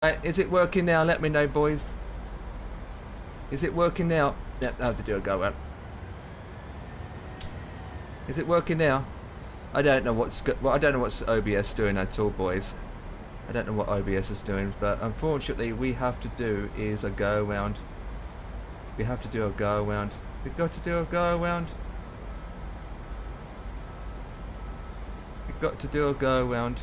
Right, is it working now? Let me know, boys. Is it working now? Yep, I have to do a go out. Is it working now? I don't know I don't know what's OBS doing at all, boys. I don't know what OBS is doing, but unfortunately, we have to do is a go around. We have to do a go around. We've got to do a go around. We've got to do a go around.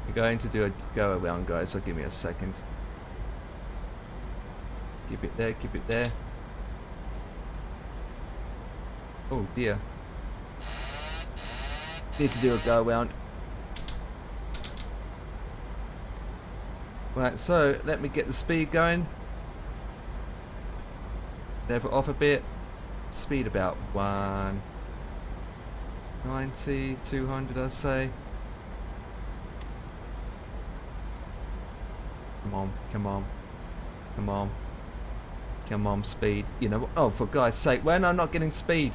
We're going to do a go around, guys. So give me a second. Keep it there. Keep it there. Oh dear. Need to do a go around. Right, so let me get the speed going. Level off a bit. Speed about 190, 200, I'd say. Come on, come on, come on, come on, speed. You know, oh, for God's sake, when I'm not getting speed.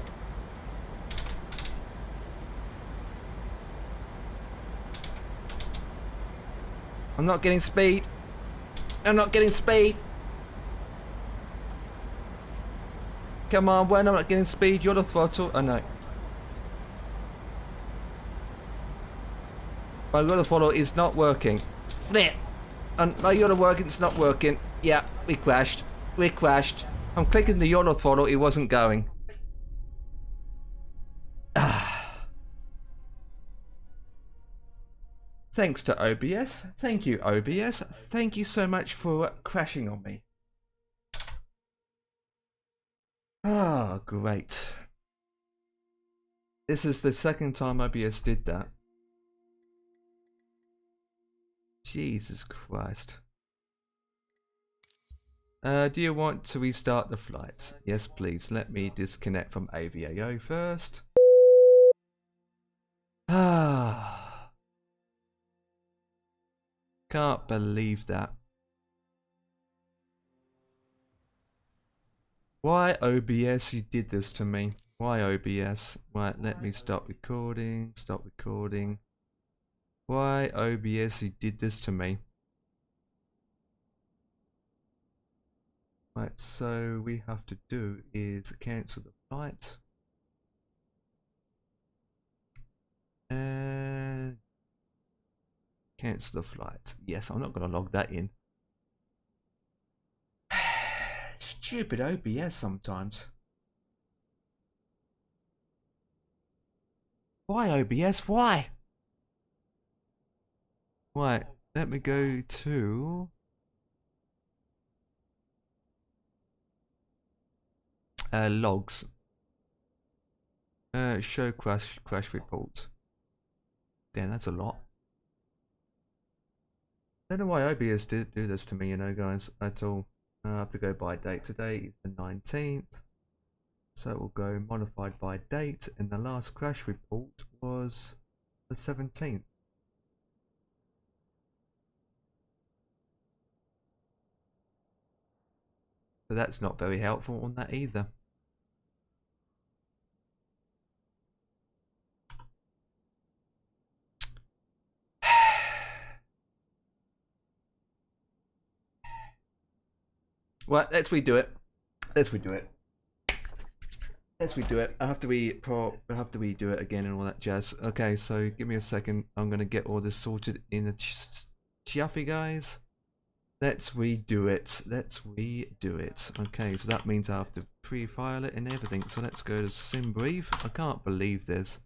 I'm not getting speed. I'm not getting speed. Come on, when I'm not getting speed, you're the throttle. Oh no. My other throttle is not working. Flip. And my other working, it's not working. Yeah, we crashed. We crashed. I'm clicking the yellow throttle, it wasn't going. Thanks to OBS. Thank you, OBS. Thank you so much for crashing on me. Ah, great. This is the second time OBS did that. Jesus Christ. Do you want to restart the flight? Yes, please. Let me disconnect from AVAO first. Ah. Can't believe that. Why OBS you did this to me? Why OBS? Right, let me stop recording. Stop recording. Why OBS you did this to me? Right, so we have to do is cancel the flight. And cancel the flight. Yes, I'm not going to log that in. Stupid OBS sometimes. Why OBS? Why? Right, let me go to logs. Show crash report. Damn, that's a lot. I don't know why OBS did do this to me, you know, guys, at all. I have to go by date. Today is the 19th. So it will go modified by date, and the last crash report was the 17th. So that's not very helpful on that either. Well, let's redo it. Let's redo it. Let's redo it. I have to redo it again and all that jazz. Okay, so give me a second. I'm gonna get all this sorted in a jiffy, guys. Let's redo it. Let's redo it. Okay, so that means I have to pre-file it and everything. So let's go to SimBrief. I can't believe this.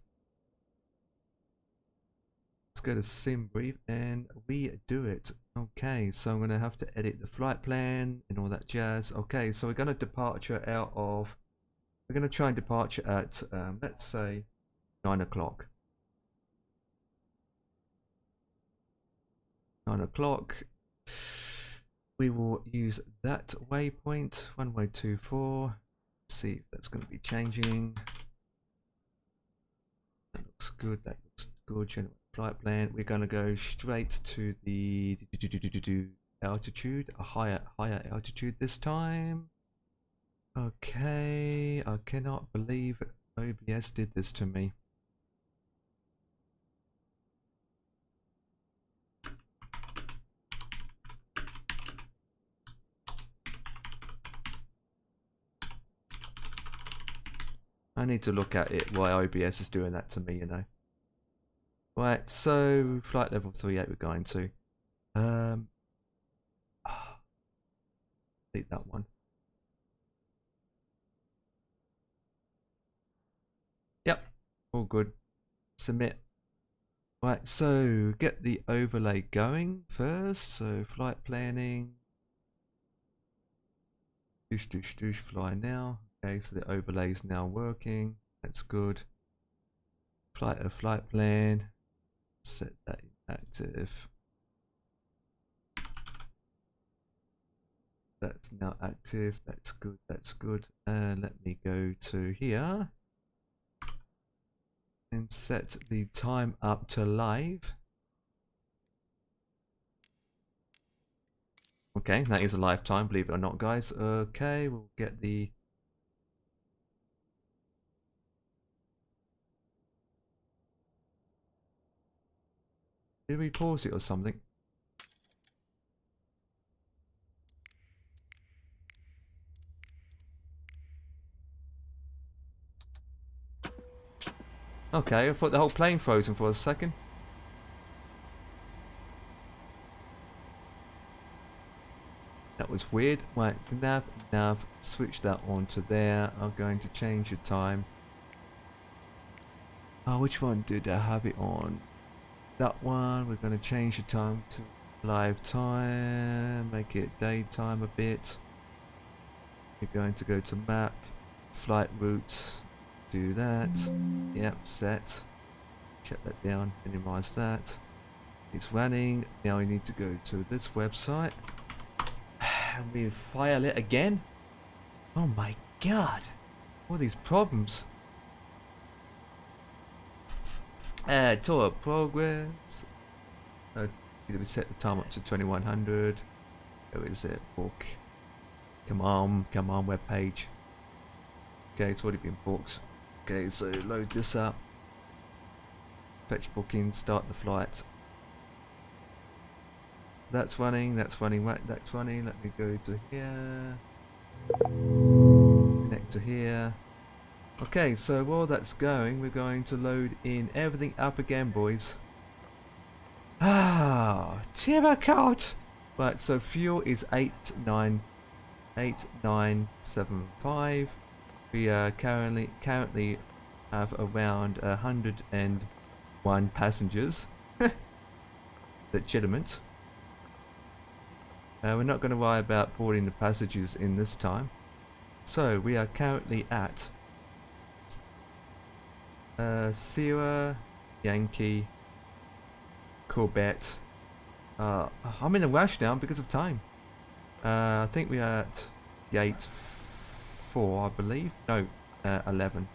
Let's go to SimBrief and redo it. Okay, so I'm gonna have to edit the flight plan and all that jazz. Okay, so we're gonna departure out of. We're gonna try and departure at let's say 9 o'clock. 9 o'clock. We will use that waypoint, runway 24. See if that's going to be changing. That looks good. That looks good. General flight plan. We're going to go straight to the altitude, a higher altitude this time. Okay, I cannot believe OBS did this to me. I need to look at it why OBS is doing that to me, you know. Right, so flight level 38 we're going to. Delete that one. Yep, all good. Submit. Right, so get the overlay going first. So flight planning. Doosh, fly now. Okay, so the overlay is now working. That's good. Flight plan. Set that active. That's now active. That's good. That's good. Let me go to here and set the time up to live. Okay, that is a live time, believe it or not, guys. Okay, we'll get the... Did we pause it or something? Okay, I thought the whole plane frozen for a second. That was weird. Right, the nav, switch that on to there. I'm going to change the time. Oh, which one did I have it on? That one. We're going to change the time to live time. Make it daytime a bit. We're going to go to map, flight route. Do that. Yep, set. Shut that down. Minimize that. It's running. Now we need to go to this website. And we file it again. Oh my god. All these problems. Tour progress. We set the time up to 2100. Where is it? Book. Come on, web page. Okay, it's already been booked. Okay, so load this up. Fetch booking, start the flight. That's running, right, that's running. Let me go to here. Connect to here. Okay, so while that's going, we're going to load in everything up again, boys. Timbercoat! Right, so fuel is 8975. We currently have around 101 passengers. Legitimate. We're not going to worry about boarding the passengers in this time. So we are currently at Sierra Yankee Quebec. I'm in a rush now because of time. I think we are at gate 4, I believe. No, 11.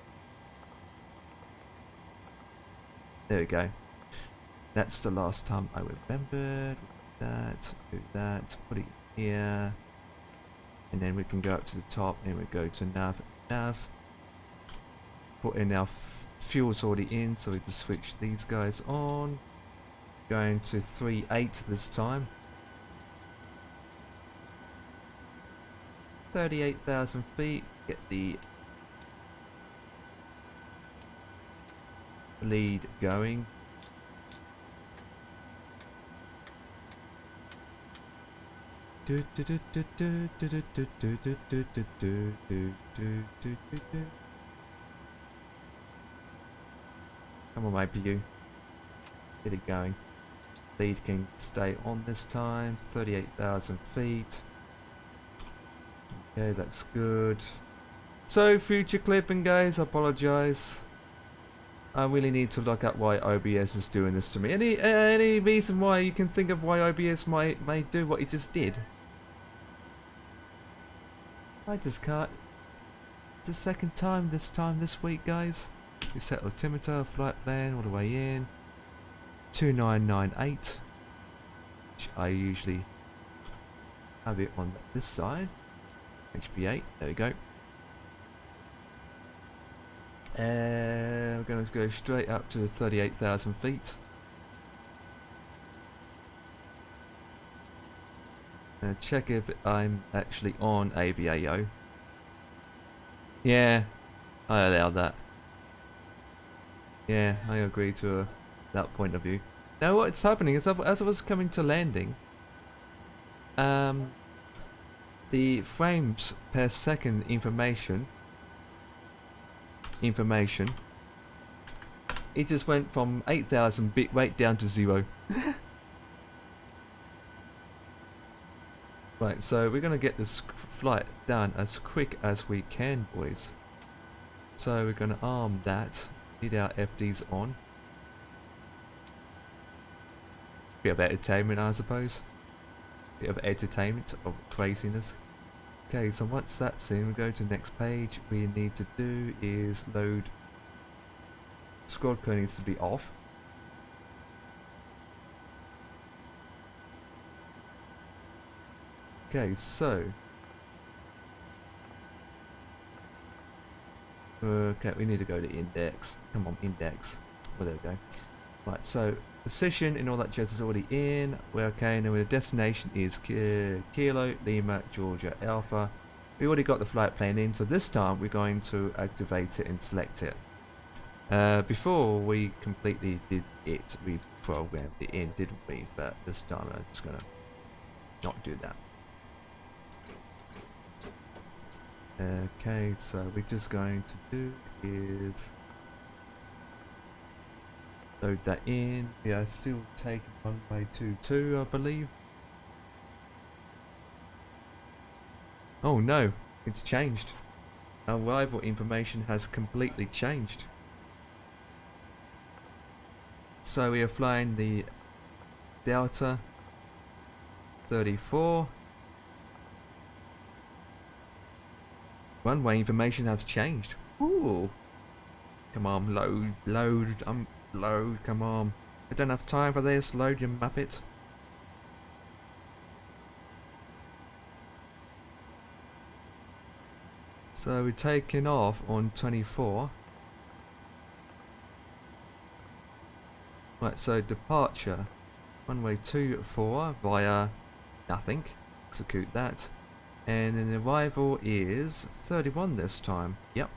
There we go. That's the last time I remembered. Do that, put it here. And then we can go up to the top and we go to nav. Put in our fuel's already in, so we just switch these guys on. Going to 38 this time. 38,000 feet. Get the lead going. Come on, IPU. Get it going. Lead can stay on this time. 38,000 feet. Okay, that's good. So, future clipping, guys. I apologize. I really need to look at why OBS is doing this to me. Any reason why you can think of why OBS might do what it just did? I just can't. It's the second time this week, guys. We set altimeter, flight plan all the way in. 2998, which I usually have it on this side. HP8, there we go. We're going to go straight up to 38,000 feet. Check if I'm actually on AVAO. Yeah, I allow that. Yeah, I agree to that point of view. Now what's happening is as I was coming to landing, the frames per second information, it just went from 8,000 bit rate down to 0. Right, so we're gonna get this flight done as quick as we can, boys. So we're gonna arm that, need our FDs on. Bit of entertainment, I suppose. Bit of entertainment, of craziness. Okay, so once that's in, we go to the next page. We need to do is load. Squad code needs to be off. Okay, so okay, we need to go to index. Come on, index. Well, there we go. Right, so position and all that jazz is already in. We're okay. Now the destination is Kilo Lima Georgia Alpha. We already got the flight plan in, so this time we're going to activate it and select it. Before we completely did it, we programmed it in, didn't we? But this time I'm just gonna not do that. Okay, so we're just going to do is load that in. We are still taking runway 22, I believe. Oh no, it's changed. Our arrival information has completely changed. So we are flying the Delta 34. Runway information has changed. Ooh. Come on, load, load, come on. I don't have time for this, load you muppet. So we're taking off on 24. Right, so departure. Runway 24 via nothing. Execute that. And then the arrival is 31 this time. Yep.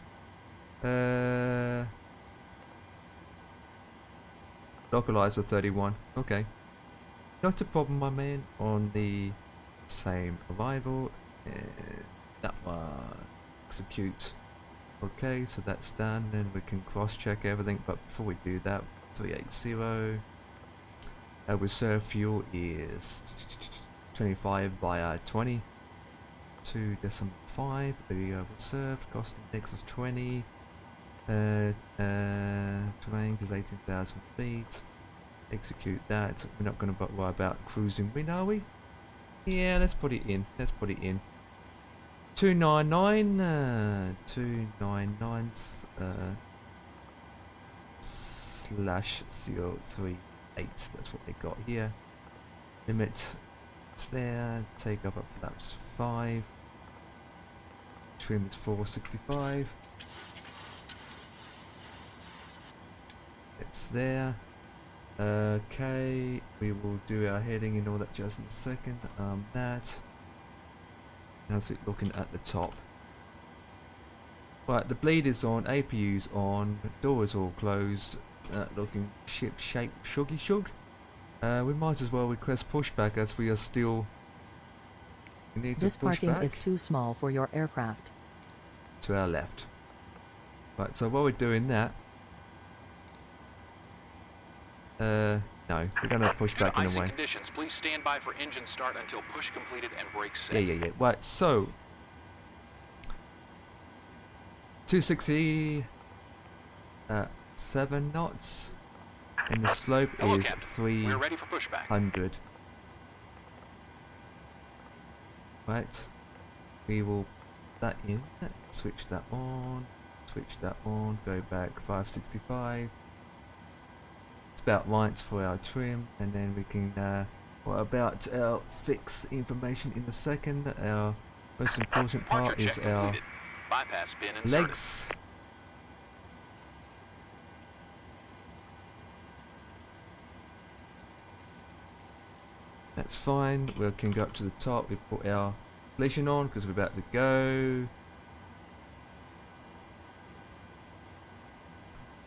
Localizer 31. Okay. Not a problem, my man. On the same arrival. That one. Execute. Okay, so that's done. And we can cross-check everything. But before we do that, 380. Our reserve fuel is 25 via 20. 2.5. The reserved cost index is 20. Terrain is 18,000 feet. Execute that. We're not going to worry about cruising wind, are we? Yeah, let's put it in. Let's put it in. 299. 299. Slash 038. That's what they got here. Limit. It's there. Take off at flaps 5. Trim is 465. It's there. Okay, we will do our heading and all that just in a second. That. How's it looking at the top? Right, the bleed is on, APU's on, door is all closed. Looking ship shape shuggy shug. We might as well request pushback as we are still. We need to This push parking back is too small for your aircraft. to our left. Right, so while we're doing that, no, we're gonna push back in a way. Conditions. Please stand by for engine start until push completed and brakes set. Yeah. Right, so 260, 7 knots, and the slope Hello, is Captain. 300. We're ready for pushback. Right, we will put that in, switch that on, go back 565. It's about right for our trim, and then we can, what about our fix information in a second? Our most important part Departure is check our completed. Bypass pin inserted. legs. That's fine. We can go up to the top. We put our collision on because we're about to go.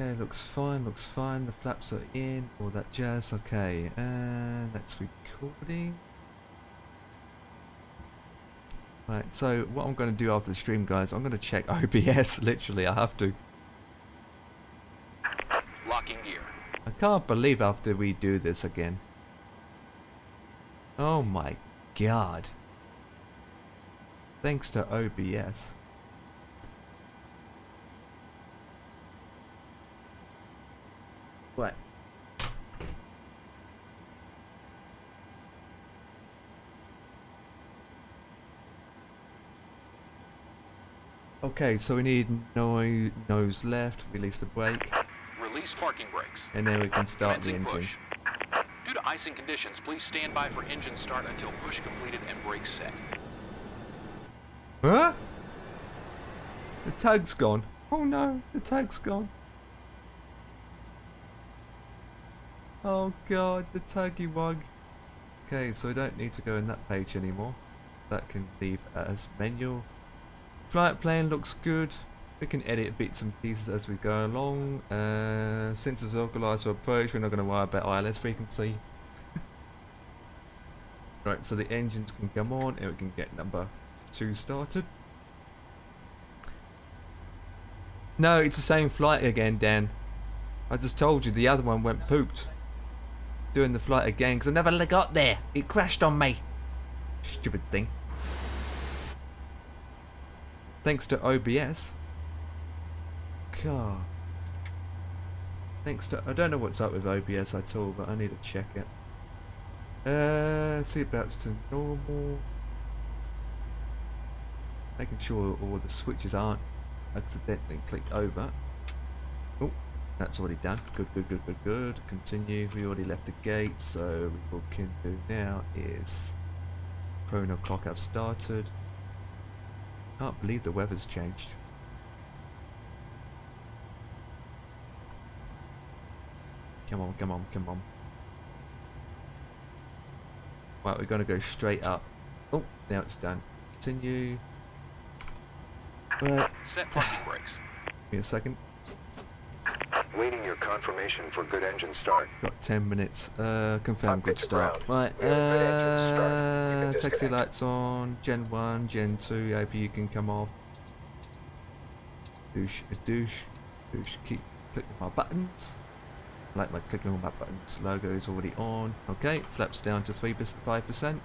Okay, looks fine, looks fine. The flaps are in, all that jazz. Okay, and that's recording. Right, so what I'm going to do after the stream, guys, I'm going to check OBS. Literally, I have to. Locking gear. I can't believe I have to redo this again. Oh my god. Thanks to OBS. Right. Okay, so we need nose left, release the brake, Release parking brakes. and then we can start the Commencing engine. push. Due to icing conditions, please stand by for engine start until push completed and brakes set. Huh? The tag's gone. Oh no, the tag's gone. Oh god, the taggy wug. Okay, so we don't need to go in that page anymore. That can leave as manual. Flight plan looks good. We can edit bits and pieces as we go along. Sensors localized to approach. We're not going to worry about ILS frequency. Right, so the engines can come on and we can get number 2 started. No, it's the same flight again, Dan. I just told you the other one went pooped. Doing the flight again because I never got there. It crashed on me. Stupid thing. Thanks to OBS. God. Thanks to... I don't know what's up with OBS at all, but I need to check it. Seatbelts to normal. Making sure all the switches aren't accidentally clicked over. Oh, that's already done. Good, good, good, good, good. Continue. We already left the gate, so what we can do now is chrono clock have started. Can't believe the weather's changed. Come on, come on, come on. Right, we're gonna go straight up. Oh, now it's done. Continue. Right. Set parking brakes. Give me a second. Waiting your confirmation for good engine start. Got 10 minutes. Confirm Cockpit good to start. ground. Right. We have good engine start. You can Taxi disconnect. lights on. Gen 1, Gen 2. APU can come off. Douche, douche, douche. Keep clicking my buttons. Like my clicking on my buttons. Logo is already on. Okay. Flaps down to 5%.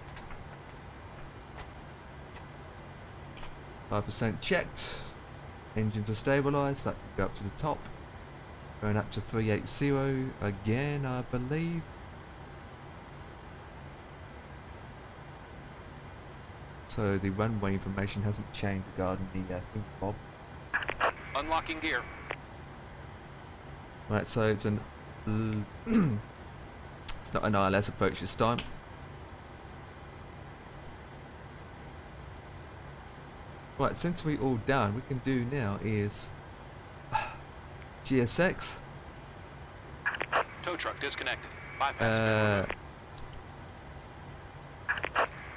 5% checked. Engines are stabilised. That can go up to the top. Going up to 380 again, I believe. So the runway information hasn't changed regarding the think bob. Unlocking gear. Right, so it's an it's not an ILS approach this time. Right, since we all done, we can do now is GSX. Tow truck disconnected. Bypass.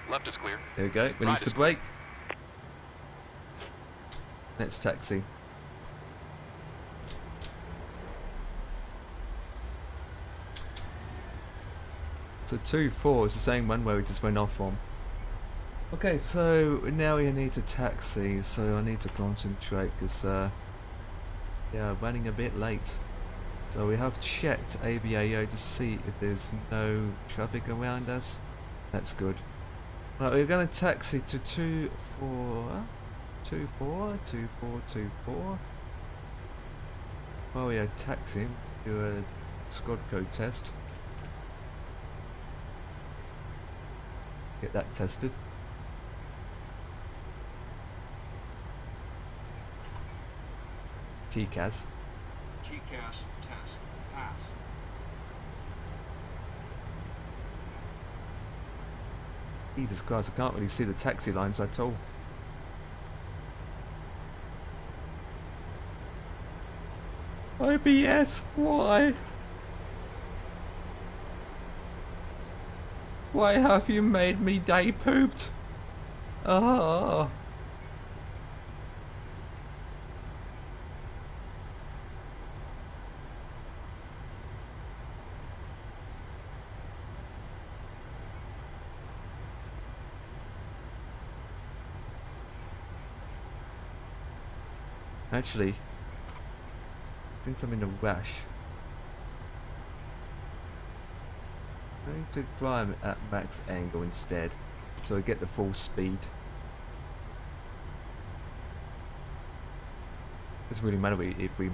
Left is clear. There we go. Release is the brake. Let's taxi. So 2-4 is the same one where we just went off from. Okay, so now we need to taxi, so I need to concentrate because yeah, running a bit late. So we have checked AVAO to see if there's no traffic around us. That's good. Right, we're going to taxi to 24. While we are taxiing, do a squad code test. Get that tested. TCAS. TCAS test pass. Jesus Christ, I can't really see the taxi lines at all. OBS, why? Why have you made me day pooped? Ah. Actually, since I'm in a rush, I'm going to climb at max angle instead, so I get the full speed. Doesn't really matter if we,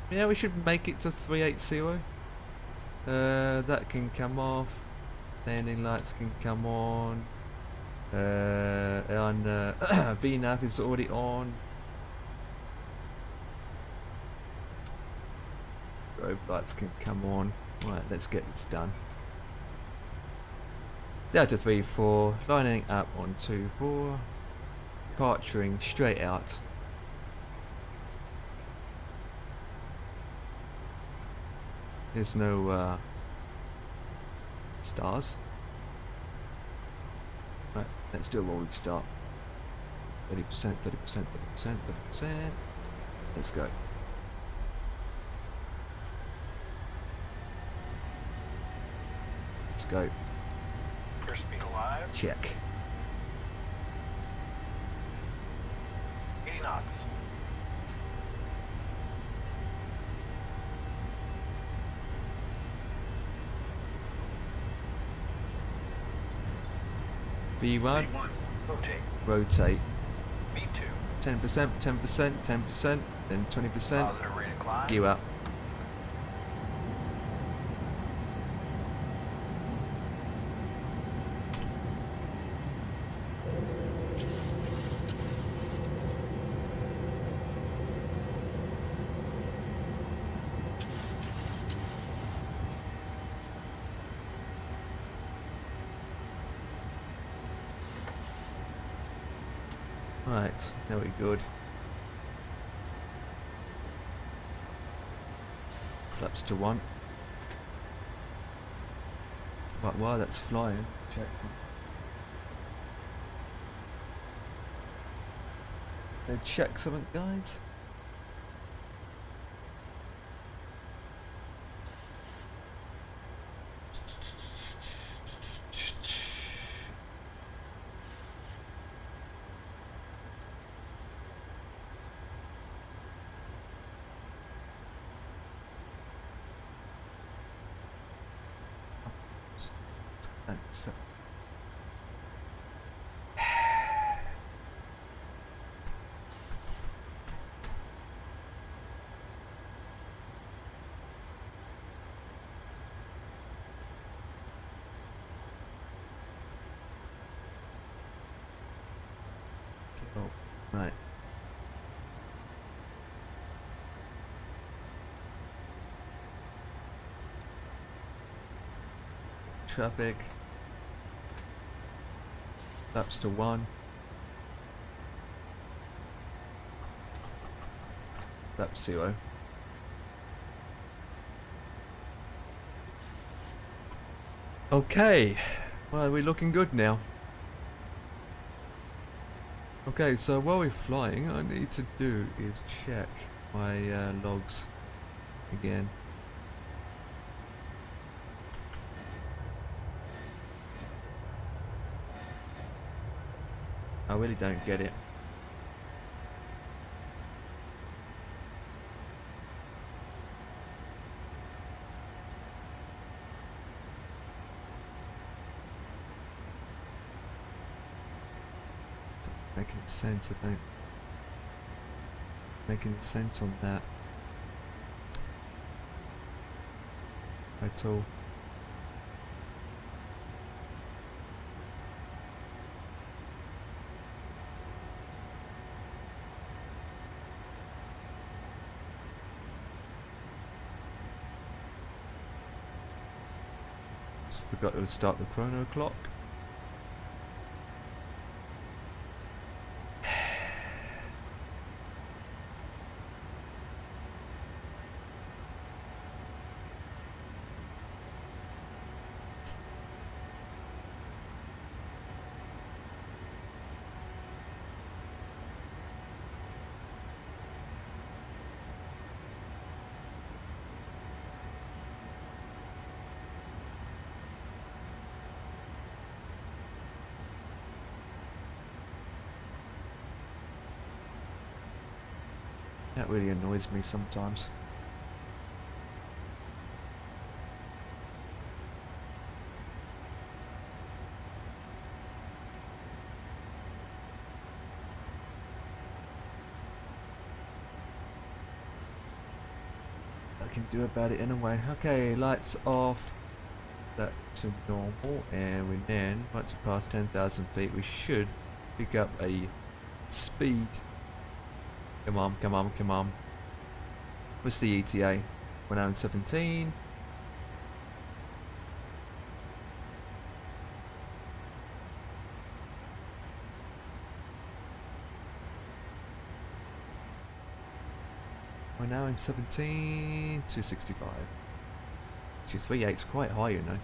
yeah, we should make it to 380. That can come off. Landing lights can come on. And VNAV is already on. Strobe lights can come on. Right, let's get this done. Delta 3-4, lining up on 2-4, departuring straight out. There's no stars. Right, let's do a rolling start. 30%, 30%, 30%, 30%. Let's go. Let's go. Airspeed alive. Check. 80 knots. V1, V1. Rotate. rotate. V2. 10%, 10%, 10%, then 20%. Positive rate of climb. Gear up. Right, now we're good. Flaps to 1. Right, while that's flying, check check something, guys. So oh, right. Traffic. Laps to 1. Lap 0. Okay. Well, we're looking good now. Okay, so while we're flying, I need to do is check my logs again. I really don't get it. Doesn't make any sense, I don't make any sense on that at all. Forgot to start the chrono clock. That really annoys me sometimes. I can do about it anyway. Okay, lights off. That to normal, and we then, once we pass 10,000 feet, we should pick up a speed. Come on, come on, come on. What's the ETA? 117. We're now in 17, 265. Which is 3.8's quite high, you know.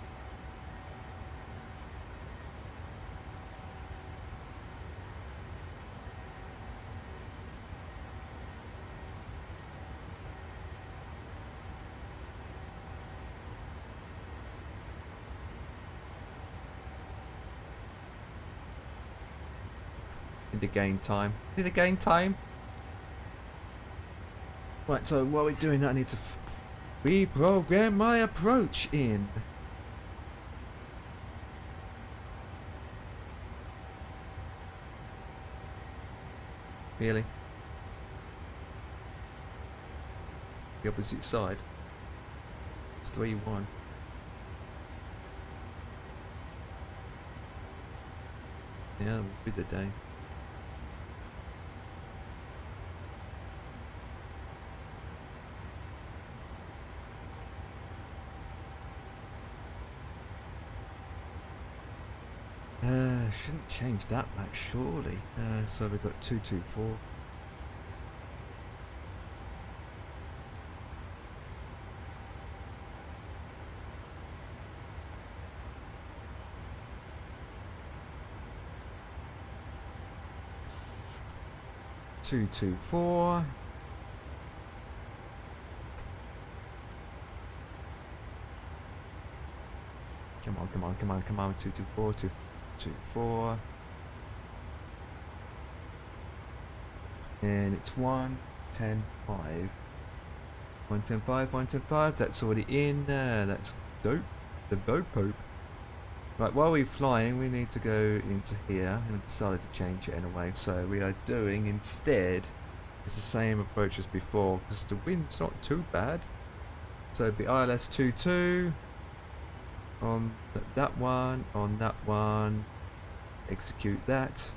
Need to gain time. Need to gain time. Right, so while we're doing that, I need to reprogram my approach in. Really? The opposite side. 3-1. Yeah, we'll be the day. Shouldn't change that much, surely. So we've got 224. Two, 224. Come on, come on, come on, come on. 224, 224. And it's 110.5. 110.5, 110.5. That's already in. That's dope. The dope pope. Right, while we're flying, we need to go into here, and I decided to change it anyway. So we are doing instead, it's the same approach as before, because the wind's not too bad. So it'd be ILS 22 on that one, execute that.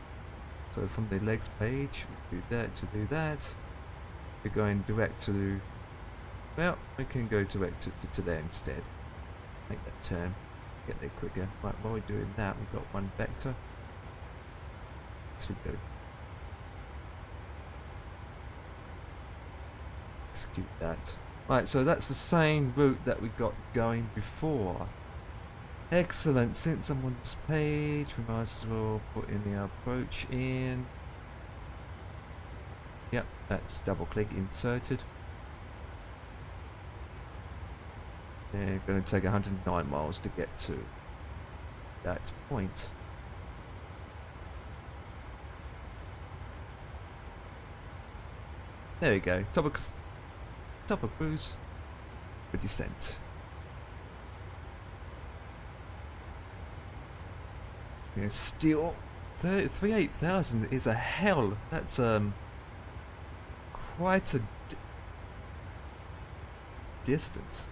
So from the legs page, do that to do that. We're going direct to, well, we can go direct to there instead. Make that turn. Get there quicker. Right, while we're doing that, we've got one vector. So we go. Execute that. Right, so that's the same route that we got going before. Excellent. Since I'm on this page, we might as well put in the approach in. Yep, that's double click inserted. And going to take 109 miles to get to that point. There we go. Top of cruise for descent. Yeah, still 38,000 is a hell. That's quite a distance.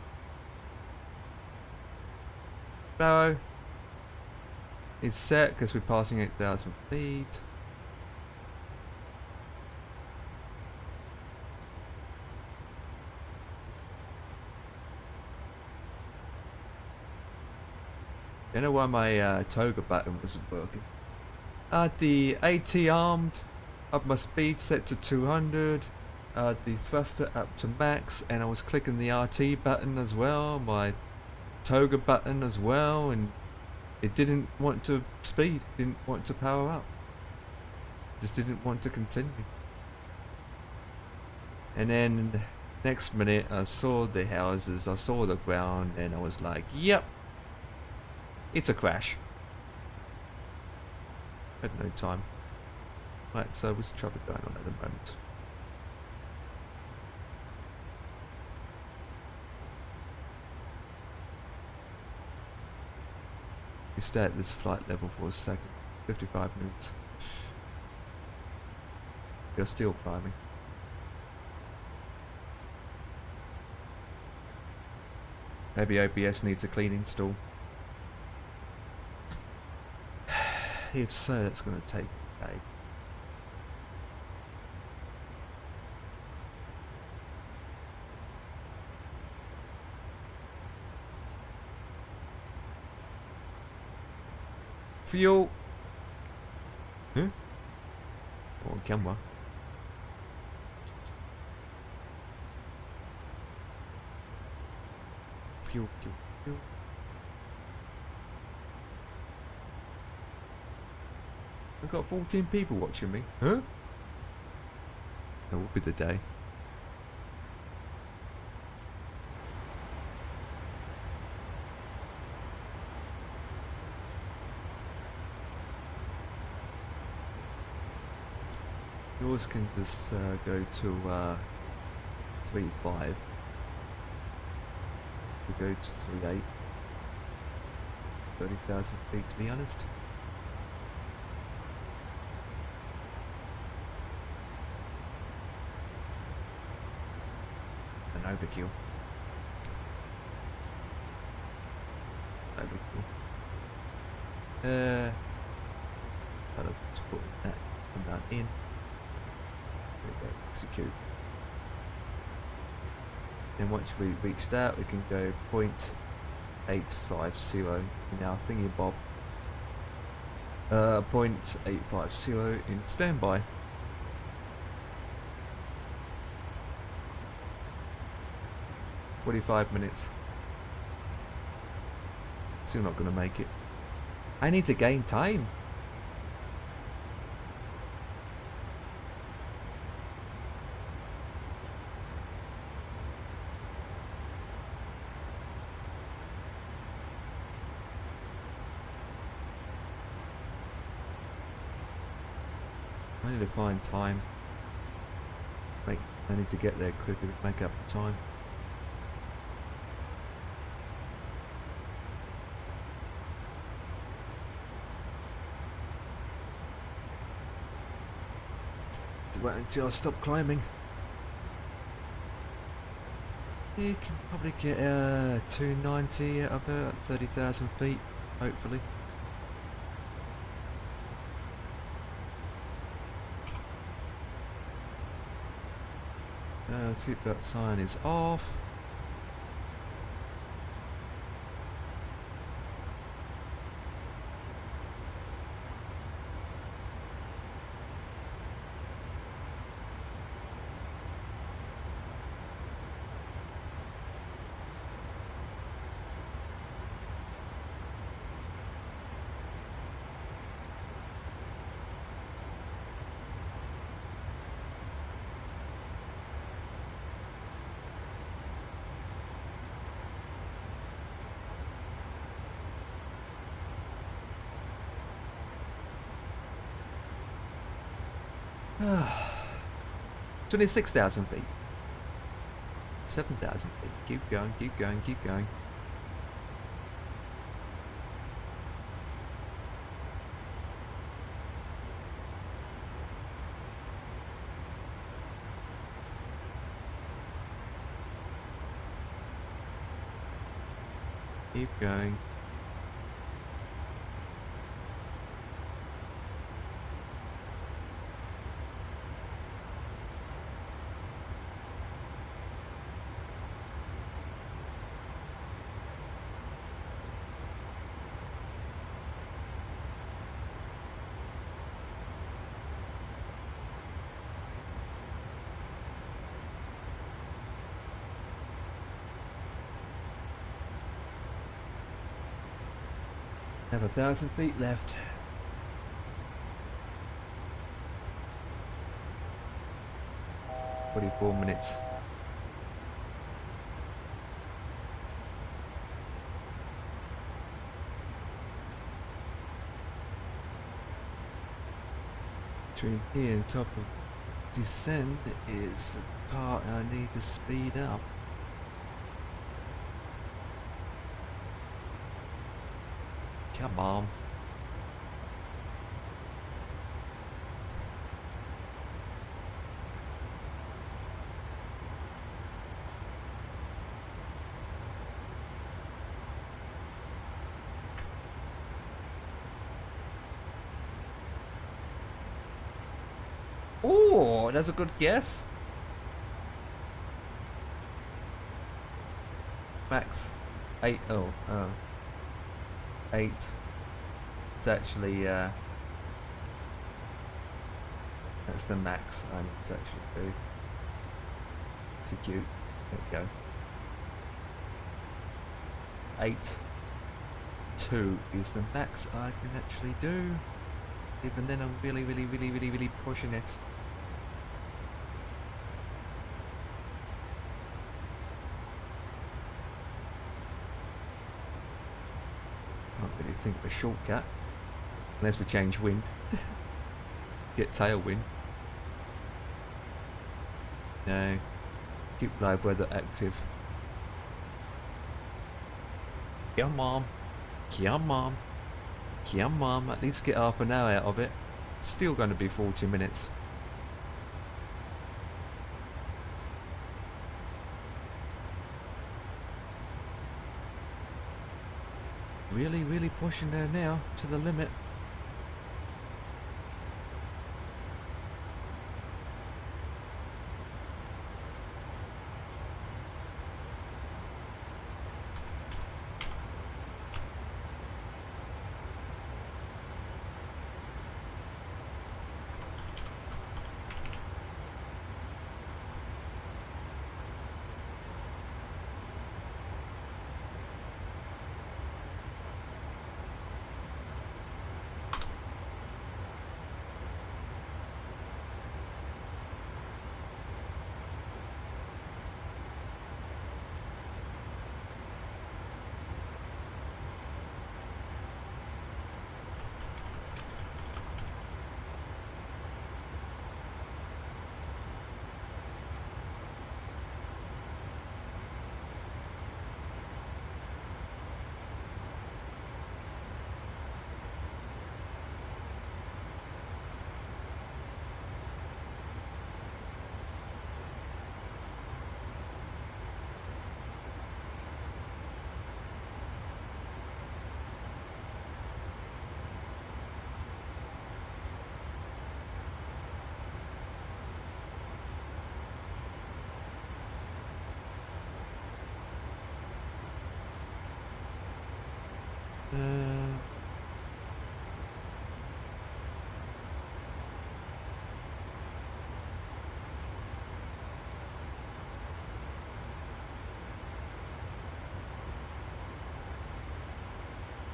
Barrow is set because we're passing 8,000 feet. I don't know why my toga button wasn't working. The AT armed, up my speed set to 200. The thruster up to max, and I was clicking the RT button as well. My toga button as well, and it didn't want to speed, didn't want to power up, just didn't want to continue. And then the next minute I saw the houses, I saw the ground, and I was like, yep, it's a crash. Had no time. Right, so what's traffic going on at the moment? We stay at this flight level for a second. 55 minutes. You're still climbing. Maybe OBS needs a clean install. If so, that's going to take a day. Fuel. Huh? Oh, on camera. Fuel. I've got 14 people watching me. Huh? That will be the day. Yours can just go to 3.5 to go to 3.8. 30,000 feet to be honest. An overkill. Overkill. Gotta put that come down in. Execute. And once we reach that, we can go 0.850 in our thingy bob. 0.850 in standby. "45 minutes. Still not gonna make it. I need to gain time. I need to find time. I need to get there quicker to make up the time. Wait until I stop climbing. You can probably get 290 out of it at 30,000 feet, hopefully. Seatbelt sign is off. Ah, 26,000 feet. 7,000 feet. Keep going, keep going, keep going. Keep going. Have 1,000 feet left. "44 minutes. Between here and top of descent is the part I need to speed up. Come on. Oh, that's a good guess. Max 8. Oh, 8. It's actually that's the max I need to actually do. Execute. There we go. 8.2 is the max I can actually do. Even then, I'm really pushing it. Can't really think of a shortcut unless we change wind. Get tailwind. No. Keep live weather active. Come on. Come on. Come on. At least get half an hour out of it. Still going to be 40 minutes. Really pushing there now to the limit.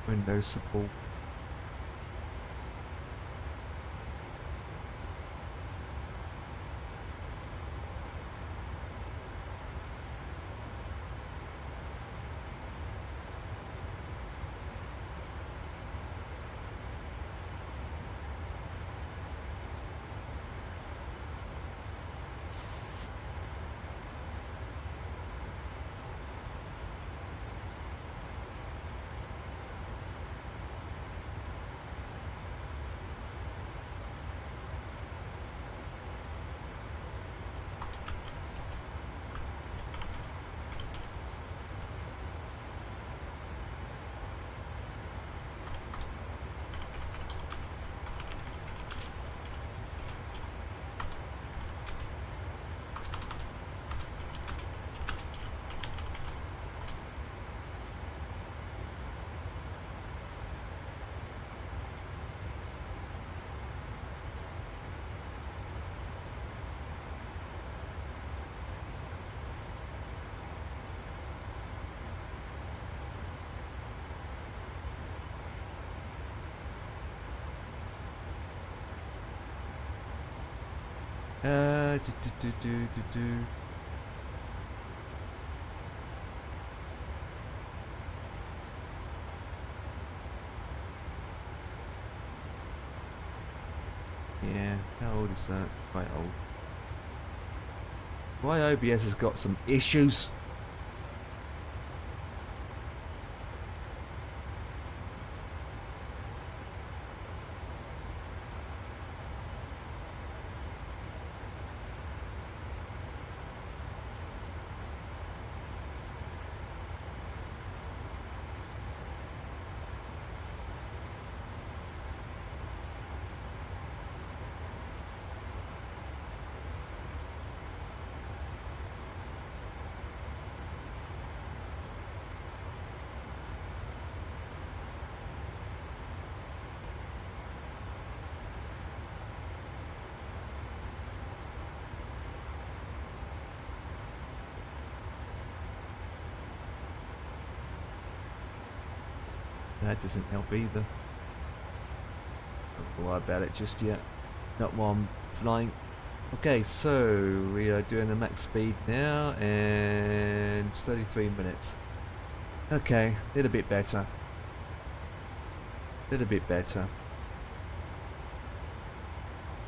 Windows support. Do. Yeah, how old is that? Quite old. My OBS has got some issues. That doesn't help either. Don't worry about it just yet. Not while I'm flying. Okay, so we are doing the max speed now, and 33 minutes. Okay, a little bit better. Little bit better.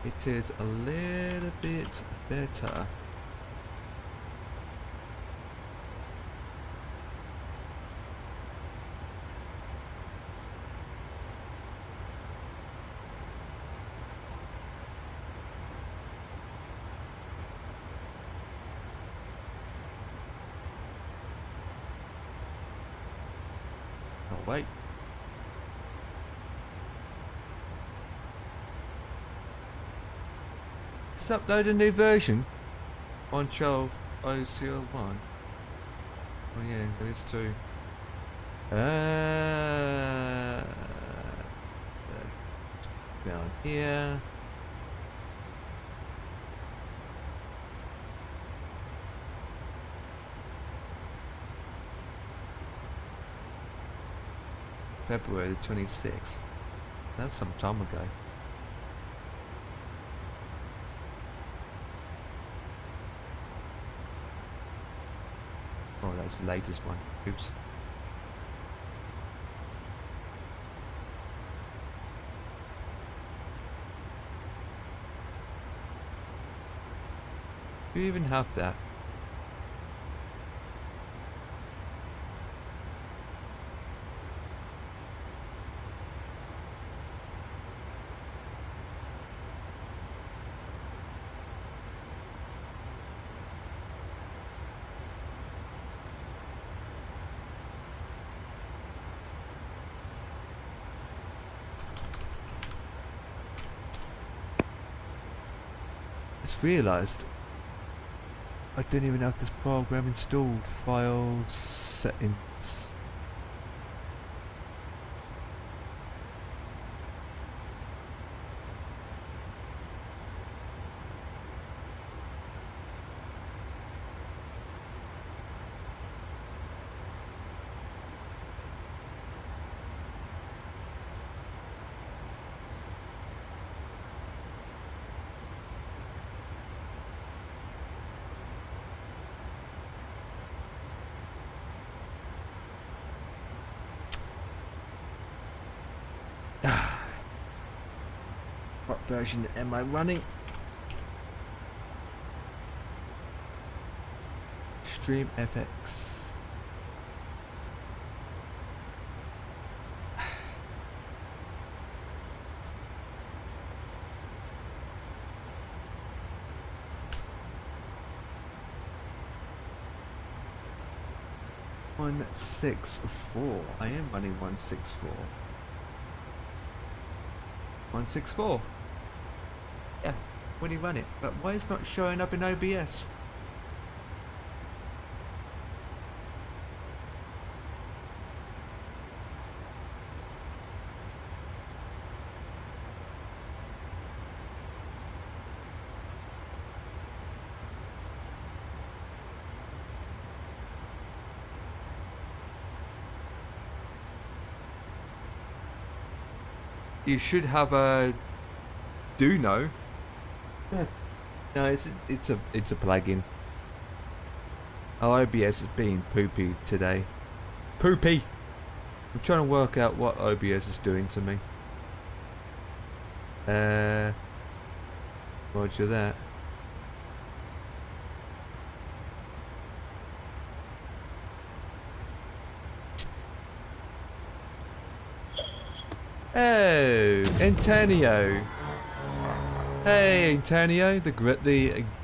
It is a little bit better. Oh, wait. Just upload a new version on 12 OCL1. Oh yeah, there is two. Down here. February the 26th. That's some time ago. Oh, that's the latest one. Oops. Do you even have that? Just realised I don't even have this program installed. Files, settings. What version am I running? Stream FX. — 164. I am running 164. 164. Yeah, when you run it. But why is it not showing up in OBS? You should have a Duno. No, it's a plugin. Our OBS is being poopy today. Poopy. I'm trying to work out what OBS is doing to me. Roger that. Oh, Antonio. Hey, Antonio, the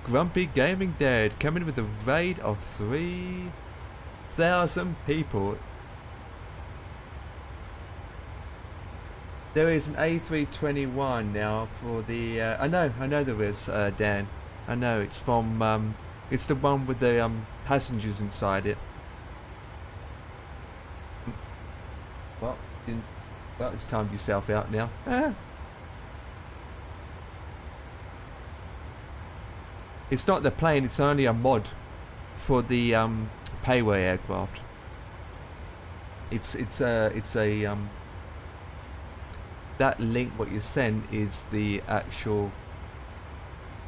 grumpy gaming dad, coming with a raid of 3,000 people. There is an A321 now for the. I know there is, Dan. I know it's from. It's the one with the passengers inside it. Well, it's timed yourself out now. It's not the plane, it's only a mod for the payway aircraft. It's a that link what you send is the actual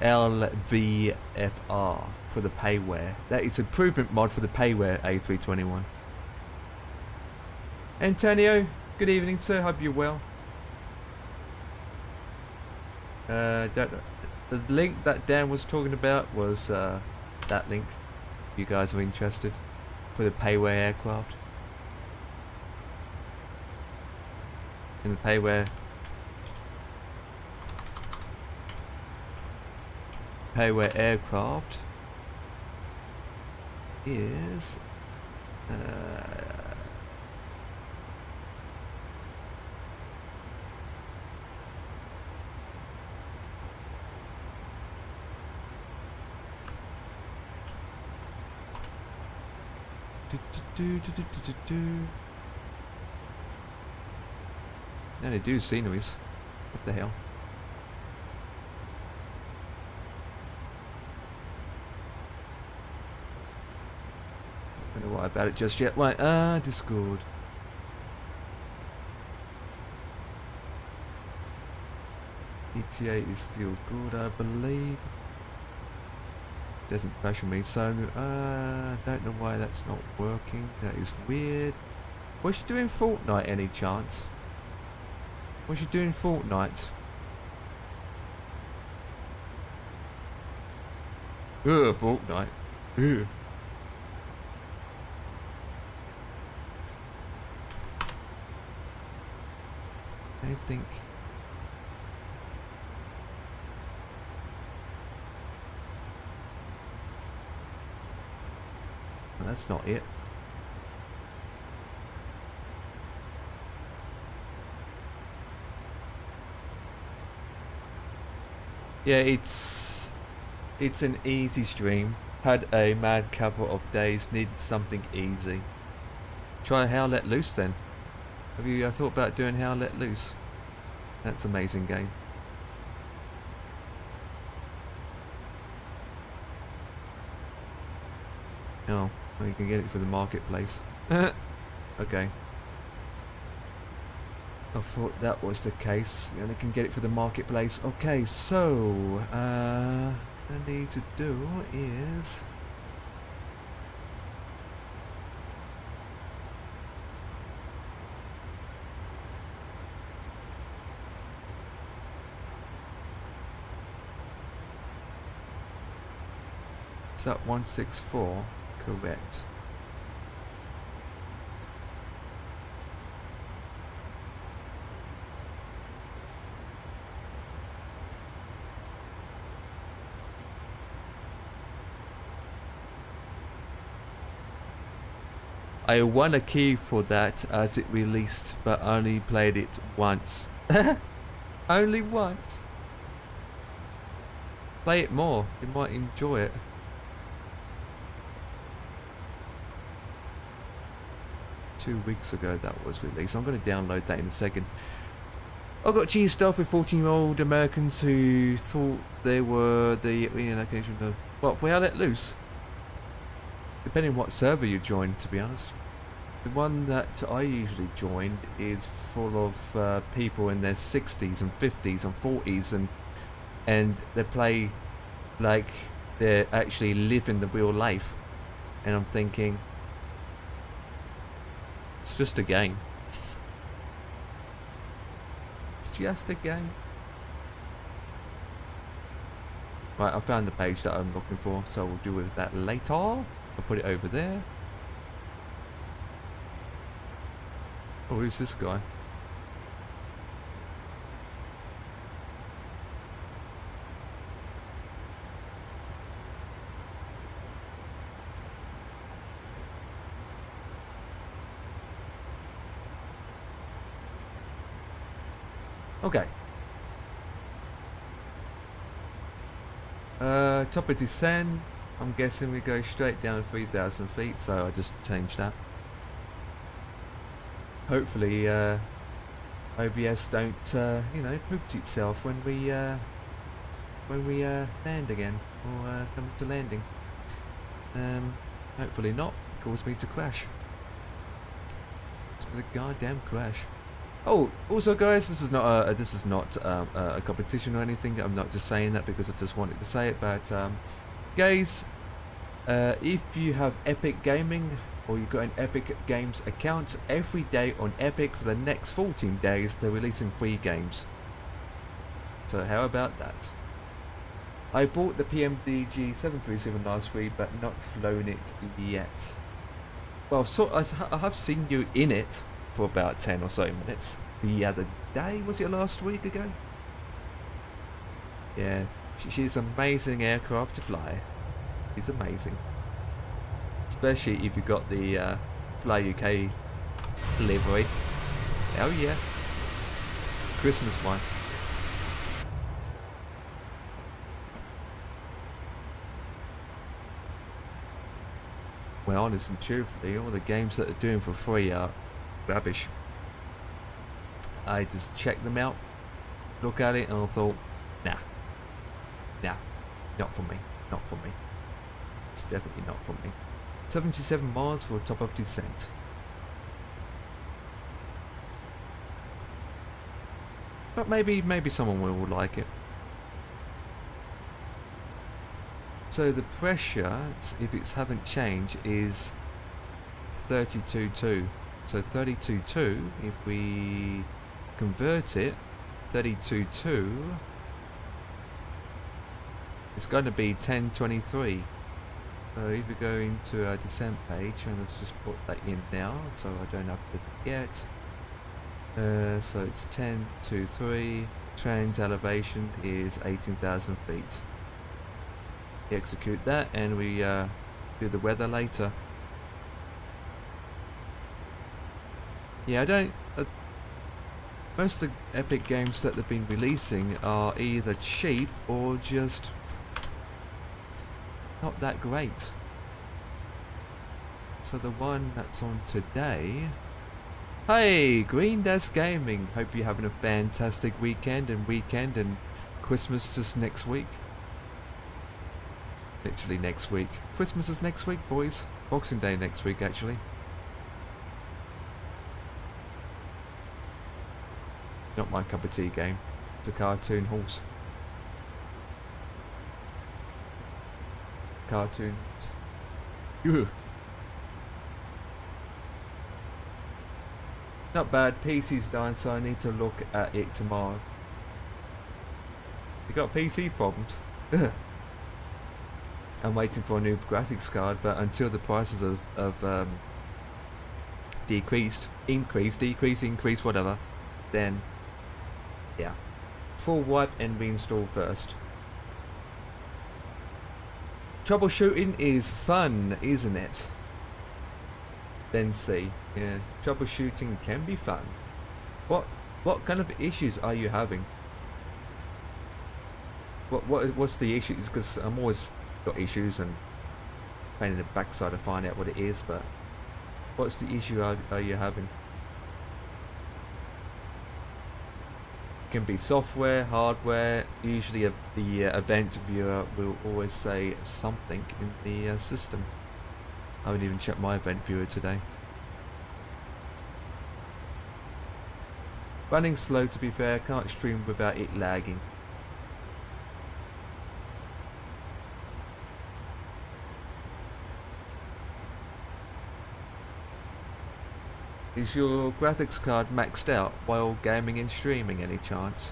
LVFR for the payware. That is improvement mod for the payware A321. Antonio, good evening, sir. Hope you're well. The link that Dan was talking about was that link. If you guys are interested for the payware aircraft. In the payware aircraft is no, they do sceneries. What the hell? Don't know what about it just yet. Right, Discord. ETA is still good, I believe. Doesn't crash on me, so don't know why that's not working. That is weird. What's she doing Fortnite, any chance? What's she doing Fortnite? Ugh, Fortnite. Ugh. I think. Well, that's not it. Yeah, it's an easy stream. Had a mad couple of days, needed something easy. Try How Let Loose then. Have you thought about doing How Let Loose? That's an amazing game. Oh, well, you can get it for the marketplace. Okay. I thought that was the case. You only can get it for the marketplace. Okay, so I need to do is is that 164 correct? I won a key for that as it released, but only played it once. Only once. Play it more, you might enjoy it. Two weeks ago that was released. I'm going to download that in a second. I got cheesed off with 14-year-old Americans who thought they were the relocation of what, for How Let Loose? Depending on what server you join, to be honest. The one that I usually joined is full of people in their 60s and 50s and 40s, and they play like they're actually living the real life. And I'm thinking, it's just a game. It's just a game. Right, I found the page that I'm looking for, so we'll deal with that later. I'll put it over there. Oh, who's this guy? Okay. Top of descent. I'm guessing we go straight down to 3,000 feet, so I just changed that. Hopefully, OBS don't, you know, poop itself when we land again, or come to landing. Hopefully not. Cause me to crash. It's a goddamn crash. Oh, also, guys, this is not a competition or anything. I'm not just saying that because I just wanted to say it. But guys, if you have Epic Gaming or you've got an Epic Games account, every day on Epic for the next 14 days they're releasing free games. So how about that? I bought the PMDG 737 last week, but not flown it yet. Well, so I have seen you in it for about 10 or so minutes the other day. Was it last week ago? Yeah, she's an amazing aircraft to fly. It's amazing, especially if you got the Fly UK livery. Oh yeah, Christmas one. Well, honest and truthfully, all the games that they're doing for free are rubbish. I just checked them out, look at it, and I thought, nah, not for me, not for me. It's definitely not for me. 77 miles for a top of descent. But maybe someone will like it. So the pressure, if it's haven't changed, is 32.2. So 32.2, if we convert it, 32.2, it's going to be 1023. So if we go into our descent page, and let's just put that in now, so I don't have to forget. So it's 1023. Trans elevation is 18,000 feet. Execute that, and we do the weather later. Yeah, I don't. Most of the Epic games that they've been releasing are either cheap or just not that great. So the one that's on today. Hey, Green Desk Gaming. Hope you're having a fantastic weekend and Christmas just next week. Literally next week. Christmas is next week, boys. Boxing Day next week, actually. Not my cup of tea game. It's a cartoon horse. Cartoons. Ugh. Not bad. PC's dying, so I need to look at it tomorrow. You got PC problems? I'm waiting for a new graphics card, but until the prices of increase, whatever, then yeah, full wipe and reinstall first. Troubleshooting is fun, isn't it? Then see, yeah, troubleshooting can be fun. What kind of issues are you having? What's the issues? Because I'm always got issues and pain in the backside to find out what it is, but what's the issue are you having? It can be software, hardware. Usually the event viewer will always say something in the system. I haven't even checked my event viewer today. Running slow, to be fair. Can't stream without it lagging. Is your graphics card maxed out while gaming and streaming, any chance?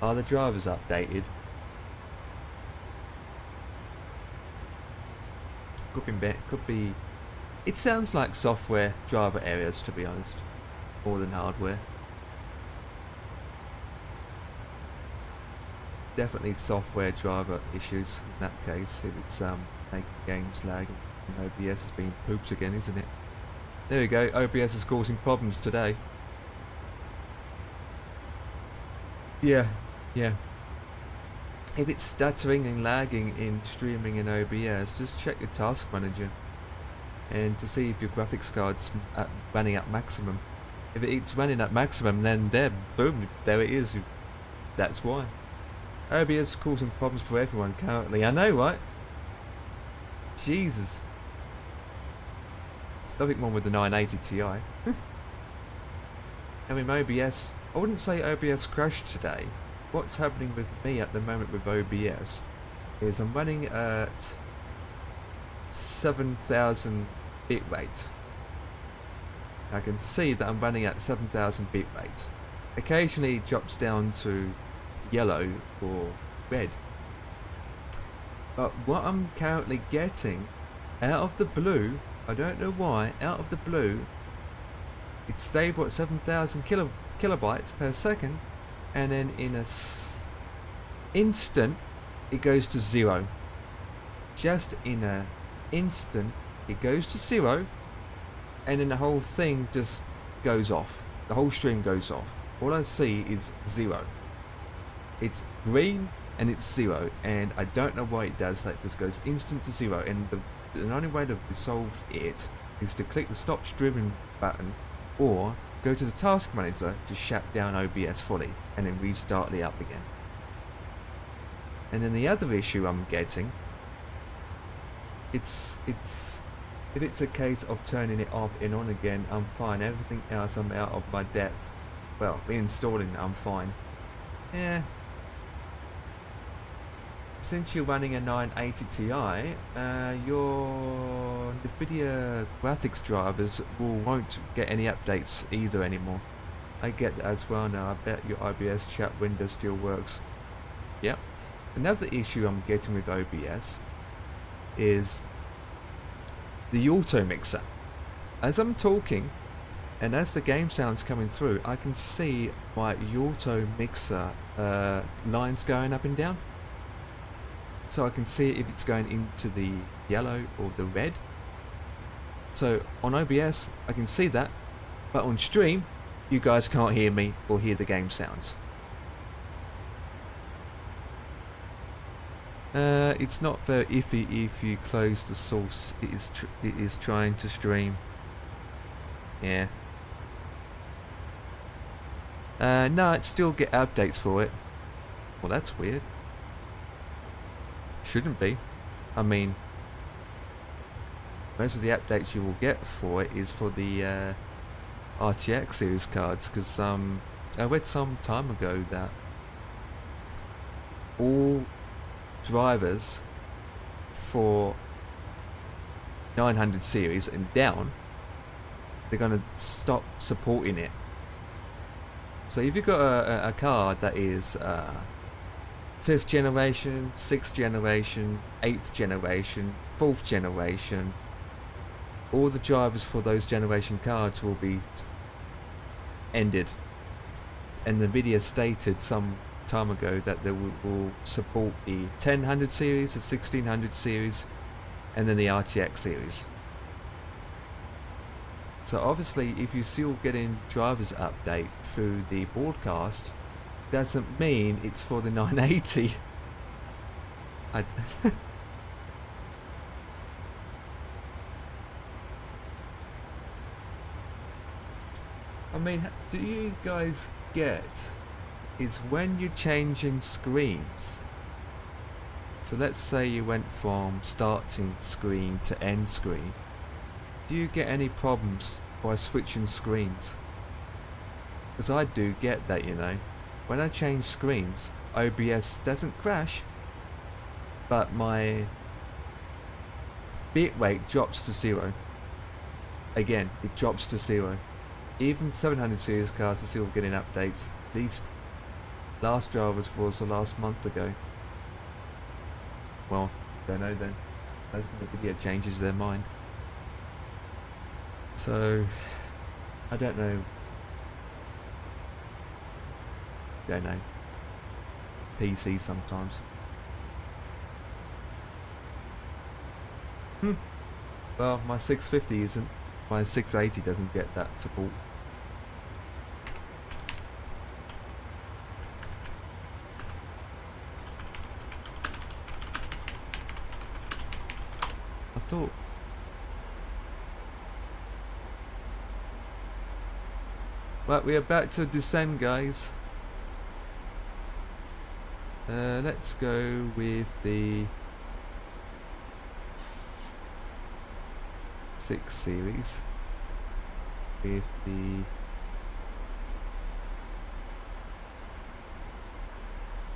Are the drivers updated? Could be. It sounds like software driver errors, to be honest, more than hardware. Definitely software driver issues in that case, if it's making games lag. And OBS has been pooped again, isn't it? There we go, OBS is causing problems today. Yeah. If it's stuttering and lagging in streaming in OBS, just check your task manager and to see if your graphics card's running at maximum. If it's running at maximum, then boom, there it is. That's why. OBS is causing problems for everyone currently. I know, right? Jesus. It's nothing wrong with the 980 Ti. I mean, OBS, I wouldn't say OBS crashed today. What's happening with me at the moment with OBS is I'm running at 7,000 bitrate. I can see that I'm running at 7,000 bitrate. Occasionally it drops down to yellow or red. But what I'm currently getting out of the blue, I don't know why, out of the blue, it's stable at 7,000 kilobytes per second, and then in a instant it goes to 0. Just in a instant it goes to 0, and then the whole thing just goes off. The whole stream goes off. All I see is 0. It's green and it's 0, and I don't know why it does that. It just goes instant to 0, and the only way to resolve it is to click the stop streaming button or go to the task manager to shut down OBS fully and then restart the app again. And then the other issue I'm getting, if it's a case of turning it off and on again, I'm fine. Everything else I'm out of my depth. Well, reinstalling it, I'm fine. Yeah. Since you're running a 980 Ti, your NVIDIA graphics drivers won't get any updates either anymore. I get that as well now. I bet your OBS chat window still works. Yep. Another issue I'm getting with OBS is the auto mixer. As I'm talking and as the game sounds coming through, I can see my auto mixer lines going up and down. So I can see if it's going into the yellow or the red. So on OBS I can see that, but on stream you guys can't hear me or hear the game sounds. It's not very iffy if you close the source. It is trying to stream. Yeah. No, it still get updates for it. Well, that's weird. Shouldn't be. I mean, most of the updates you will get for it is for the RTX series cards, because I read some time ago that all drivers for 900 series and down, they're going to stop supporting it. So if you've got a card that is 5th generation, 6th generation, 8th generation, 4th generation, all the drivers for those generation cards will be ended. And NVIDIA stated some time ago that they will support the 1000 series, the 1600 series, and then the RTX series. So obviously if you're still getting drivers update through the broadcast, doesn't mean it's for the 980. I mean, do you guys get is when you're changing screens? So let's say you went from starting screen to end screen. Do you get any problems by switching screens? Because I do get that, you know. When I change screens, OBS doesn't crash, but my bitrate drops to 0. Again, it drops to 0. Even 700 series cards are still getting updates. These last drivers was the last month ago. Well, don't know then. As NVIDIA changes their mind. So, I don't know. Don't know. PC sometimes. Well, my 650 isn't. My 680 doesn't get that support. I thought. Right, we're about to descend, guys. Let's go with the 6 series with the...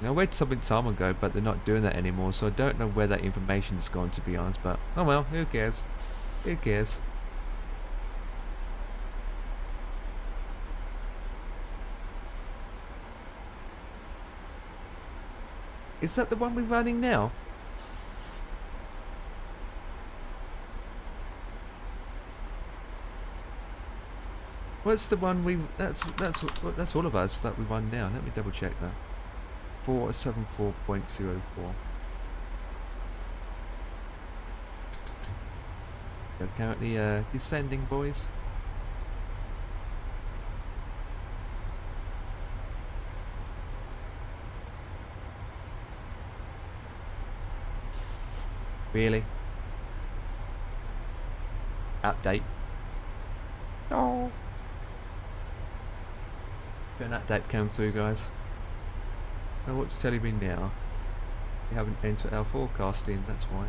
I read something time ago, but they're not doing that anymore, so I don't know where that information's gone, to be honest, but oh well, who cares? Who cares? Is that the one we're running now? What's the one we... That's all of us that we run now. Let me double check that. 474.04. We're currently descending, boys. Really? Update. No. An update come through, guys. Now what's telling me now? We haven't entered our forecasting, that's why.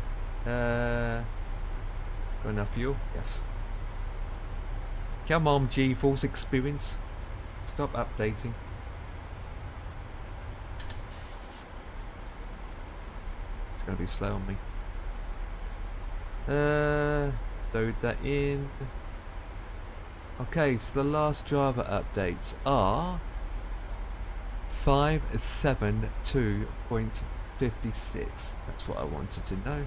Got enough fuel? Yes. Come on, G-Force experience. Stop updating. It's gonna be slow on me. Load that in. Okay, so the last driver updates are 572.56. That's what I wanted to know.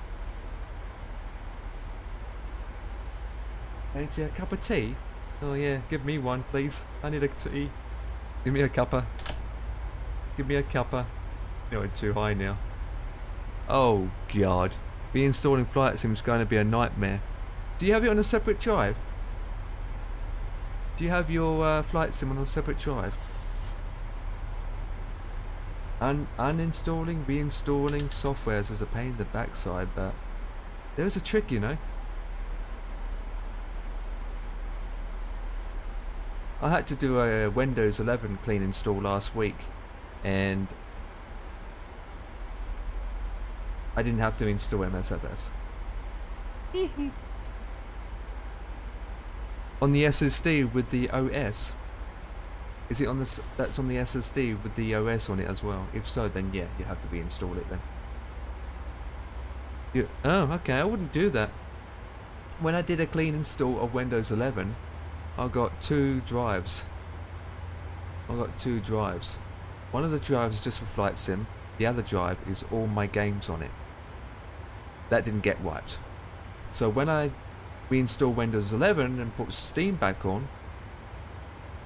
Fancy a cup of tea? Oh yeah, give me one please. I need a tea. Give me a cuppa. Give me a cuppa. No, it's too high now. Oh god. Reinstalling flight sim is going to be a nightmare. Do you have it on a separate drive? Do you have your flight sim on a separate drive? Uninstalling, reinstalling softwares is a pain in the backside, but there's a trick, you know. I had to do a Windows 11 clean install last week, and I didn't have to install MSFS. On the SSD with the OS. Is it on the that's on the SSD with the OS on it as well? If so, then yeah, you have to reinstall it then. Yeah. Oh, okay. I wouldn't do that. When I did a clean install of Windows 11, I got 2 drives. I got 2 drives. One of the drives is just for flight sim. The other drive is all my games on it. That didn't get wiped. So when I reinstall Windows 11 and put Steam back on,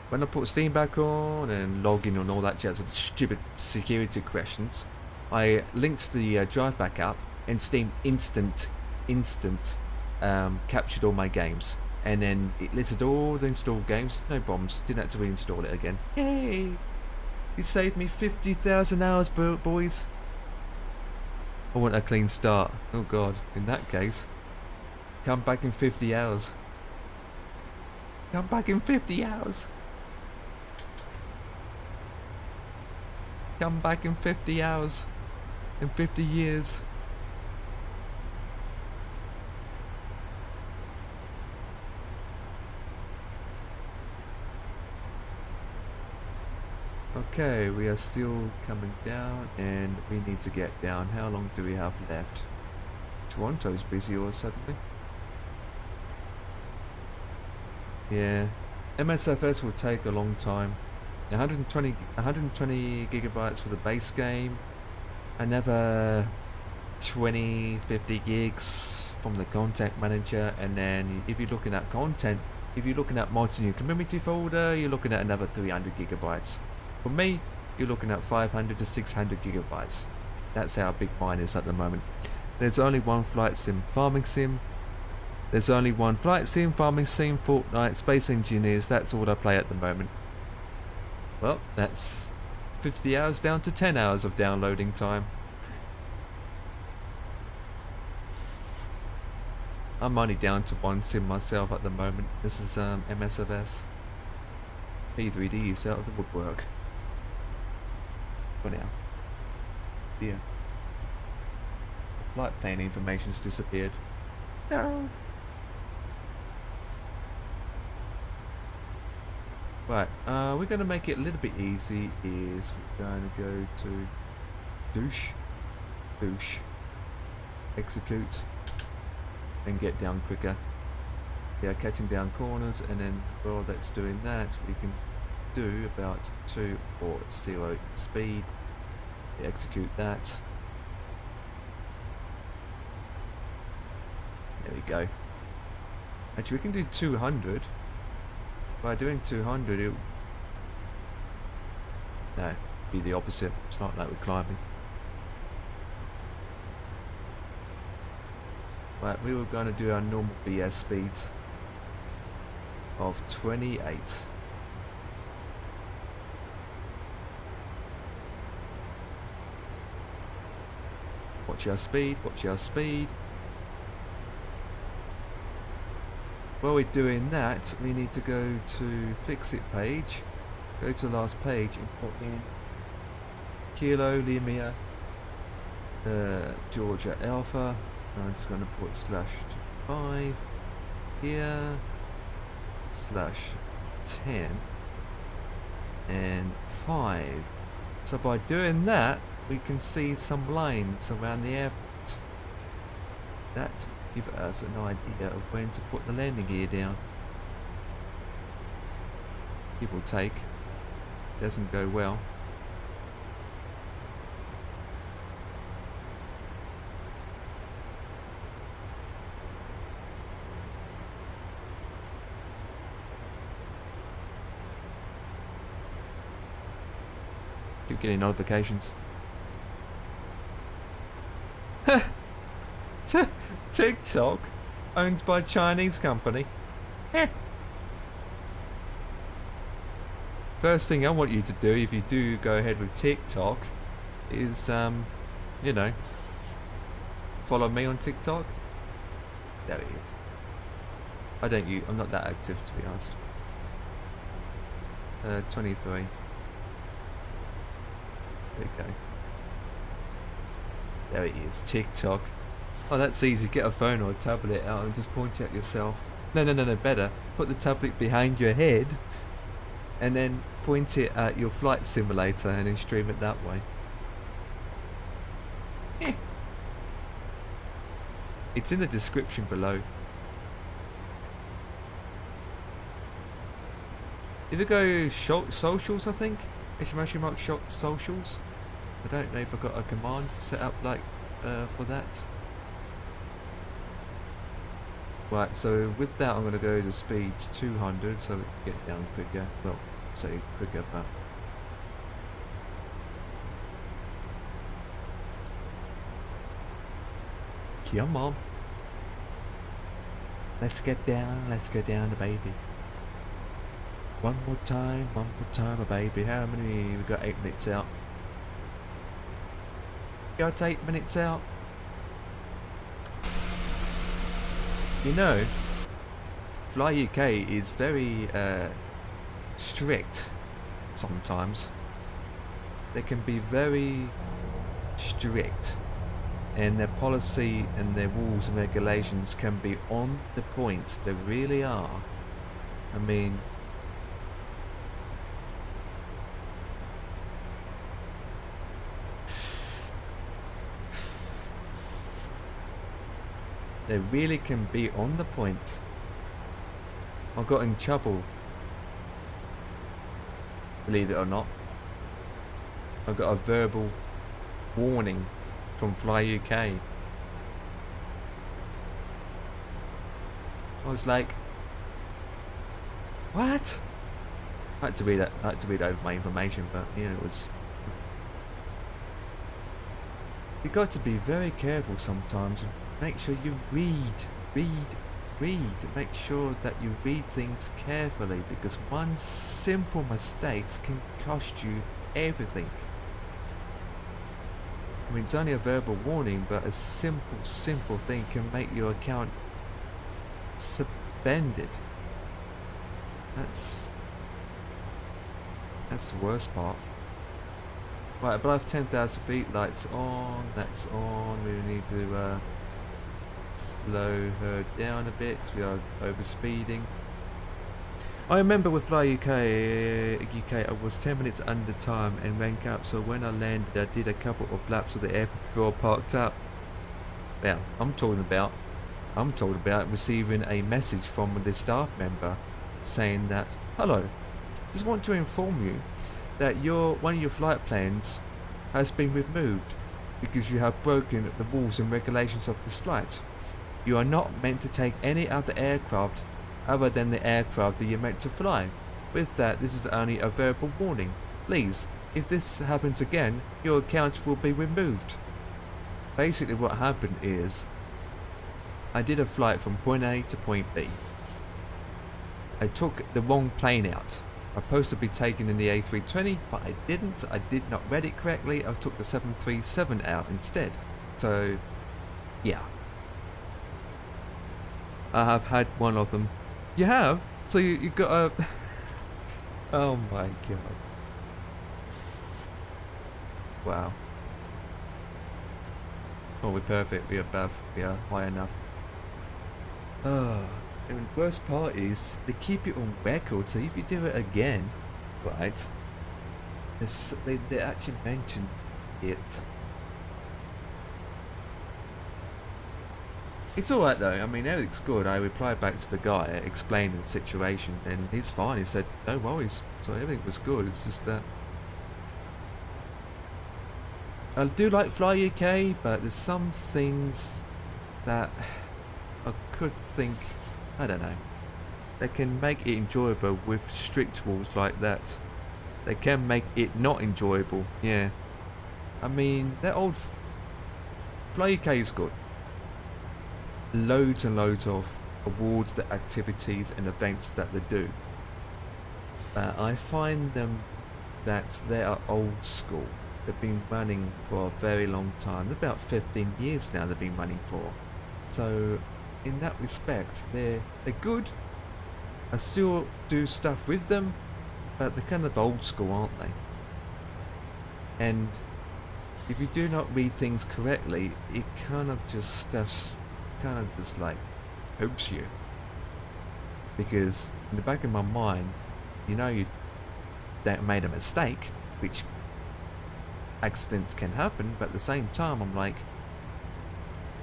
when I put Steam back on and log in and all that jazz with stupid security questions, I linked the drive back up, and Steam instant captured all my games, and then it listed all the installed games. No problems. Didn't have to reinstall it again. Yay! It saved me 50,000 hours, boys. I want a clean start. Oh god, in that case, come back in 50 hours. Come back in 50 hours. Come back in 50 hours. In 50 years. Okay, we are still coming down, and we need to get down. How long do we have left? Toronto's busy all suddenly. Yeah, MSFS will take a long time. 120 gigabytes for the base game, another 50 gigs from the content manager, and then if you're looking at content, if you're looking at mods in your community folder, you're looking at another 300 gigabytes. For me, you're looking at 500 to 600 gigabytes. That's how big mine is at the moment. There's only one flight sim, farming sim. There's only one flight sim, farming sim, Fortnite, Space Engineers. That's all I play at the moment. Well, that's 50 hours down to 10 hours of downloading time. I'm only down to one sim myself at the moment. This is MSFS. P3D is out of the woodwork. For now. Yeah. Flight plane information's disappeared. No. Right, we're going to make it a little bit easy. Is we're going to go to douche, execute, and get down quicker. Yeah, catching down corners, and then while that's doing that, we can do about 2 or 0 speed. Execute that. There we go. Actually, we can do 200. By doing 200, it'll be the opposite. It's not like we're climbing. Right, we were going to do our normal BS speeds of 28. Watch our speed, watch our speed. While we're doing that, we need to go to fix it page, go to the last page and put in Kilo Lima Georgia Alpha. I'm just going to put /5 here, /10 and 5. So by doing that, we can see some lines around the airport. That will give us an idea of when to put the landing gear down. Give or take. Doesn't go well. Keep getting notifications. TikTok owned by Chinese company. First thing I want you to do if you do go ahead with TikTok is you know, follow me on TikTok. There it is. I'm not that active, to be honest. 23. There you go. There it is, TikTok. Oh, that's easy. Get a phone or a tablet out and just point it at yourself. No, better. Put the tablet behind your head and then point it at your flight simulator and then stream it that way. It's in the description below. If you go socials, I think. Exclamation mark socials. I don't know if I've got a command set up like for that. Right, so with that I'm going to go to speeds 200 so we can get down quicker. Well, say quicker, but come on. Let's get down the baby. One more time, my baby. How many? We've got 8 minutes out. Got 8 minutes out. You know, Fly UK is very strict sometimes. They can be very strict, and their policy and their rules and regulations can be on the point. They really are. I mean, they really can be on the point. I got in trouble, believe it or not. I got a verbal warning from Fly UK. I was like, what? I had to read over my information, but you know, it was. You got to be very careful sometimes. Make sure you read. Make sure that you read things carefully, because one simple mistake can cost you everything. I mean, it's only a verbal warning, but a simple thing can make your account suspended. That's the worst part. Right, above 10,000 feet, lights on, that's on. We need to slow her down a bit, we are over speeding. I remember with Fly UK, I was 10 minutes under time and rank up, so when I landed I did a couple of laps of the airport before I parked up. Well, I'm talking about receiving a message from the staff member saying that, hello, just want to inform you that one of your flight plans has been removed because you have broken the rules and regulations of this flight. You are not meant to take any other aircraft other than the aircraft that you're meant to fly. With that, this is only a verbal warning. Please, if this happens again, your account will be removed. Basically what happened is, I did a flight from point A to point B. I took the wrong plane out. I was supposed to be taken in the A320, but I didn't. I did not read it correctly. I took the 737 out instead. So, yeah. I have had one of them. You have? So you got a... Oh my god. Wow. Oh, we're perfect. We are above. We are high enough. Oh, and the worst part is they keep it on record, so if you do it again, right, they actually mention it. It's alright though, I mean everything's good. I replied back to the guy explaining the situation and he's fine. He said no worries, so everything was good. It's just that I do like Fly UK, but there's some things that I could think, I don't know, they can make it enjoyable with strict rules like that. They can make it not enjoyable, yeah. I mean, that old Fly UK is good. Loads and loads of awards, the activities and events that they do. But I find them that they are old school. They've been running for a very long time. About 15 years now they've been running for. So in that respect, they're good. I still do stuff with them, but they're kind of old school, aren't they? And if you do not read things correctly, it kind of just like hooks you. Because in the back of my mind, you know you made a mistake, which accidents can happen, but at the same time I'm like,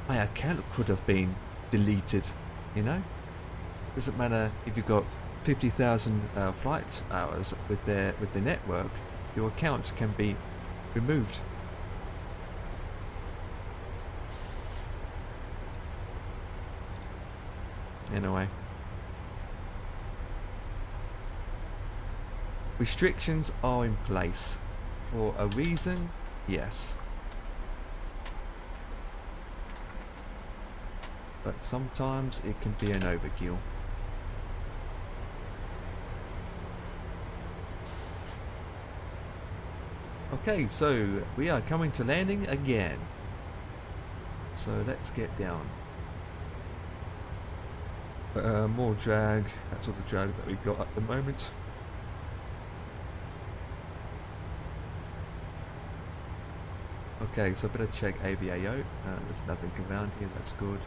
my account could have been deleted, you know? Doesn't matter if you've got 50,000 flight hours with the network, your account can be removed. Anyway, restrictions are in place for a reason, yes, but sometimes it can be an overkill. Okay, so we are coming to landing again, so let's get down. More drag, that's all the drag that we've got at the moment. Okay, so I better check AVAO. There's nothing around here, that's good.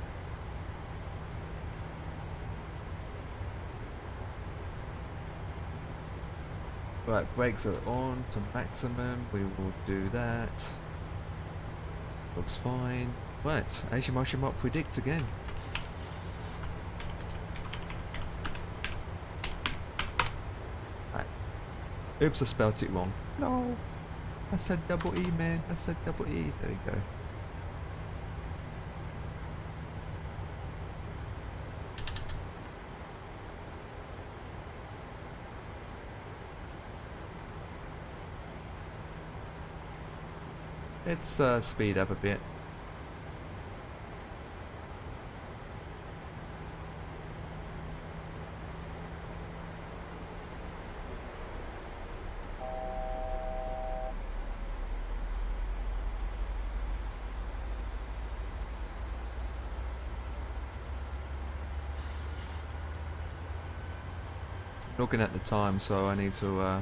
Right, brakes are on to maximum, we will do that. Looks fine. Right, as you might predict again. Oops, I spelled it wrong. No, I said double E, man. I said double E. There we go. Let's speed up a bit. Looking at the time, so I need to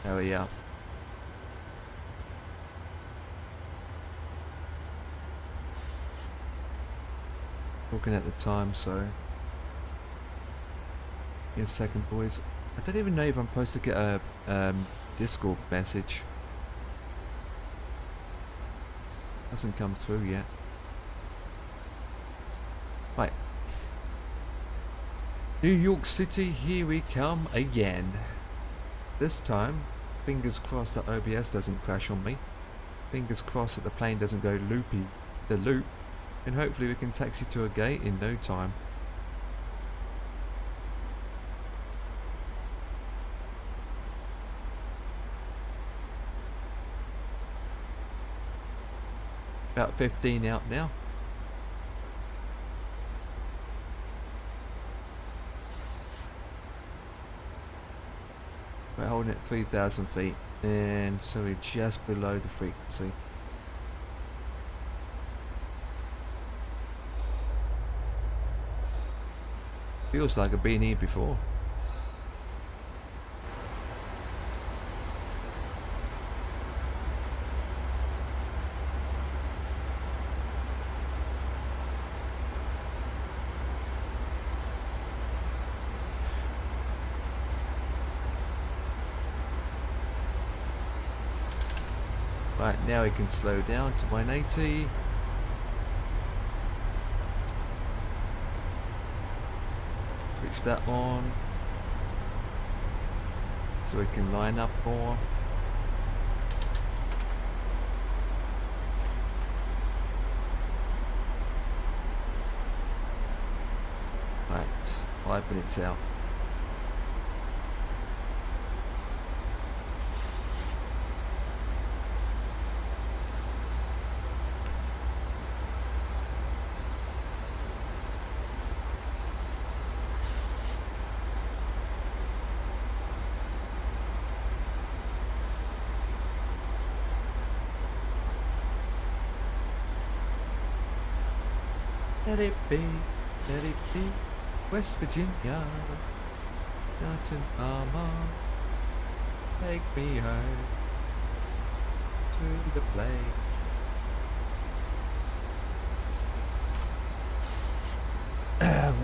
hurry up. Looking at the time, so Give me a second, boys. I don't even know if I'm supposed to get a Discord message. Hasn't come through yet. Right. New York City, here we come again. This time, fingers crossed that OBS doesn't crash on me. Fingers crossed that the plane doesn't go loopy the loop. And hopefully we can taxi to a gate in no time. About 15 out now. We're holding at 3,000 feet, and so we're just below the frequency. Feels like I've been here before. Right, now we can slow down to 180. Switch that on so we can line up more. Right, 5 minutes out. Let it be, West Virginia, Mountain Mama, take me home to the place.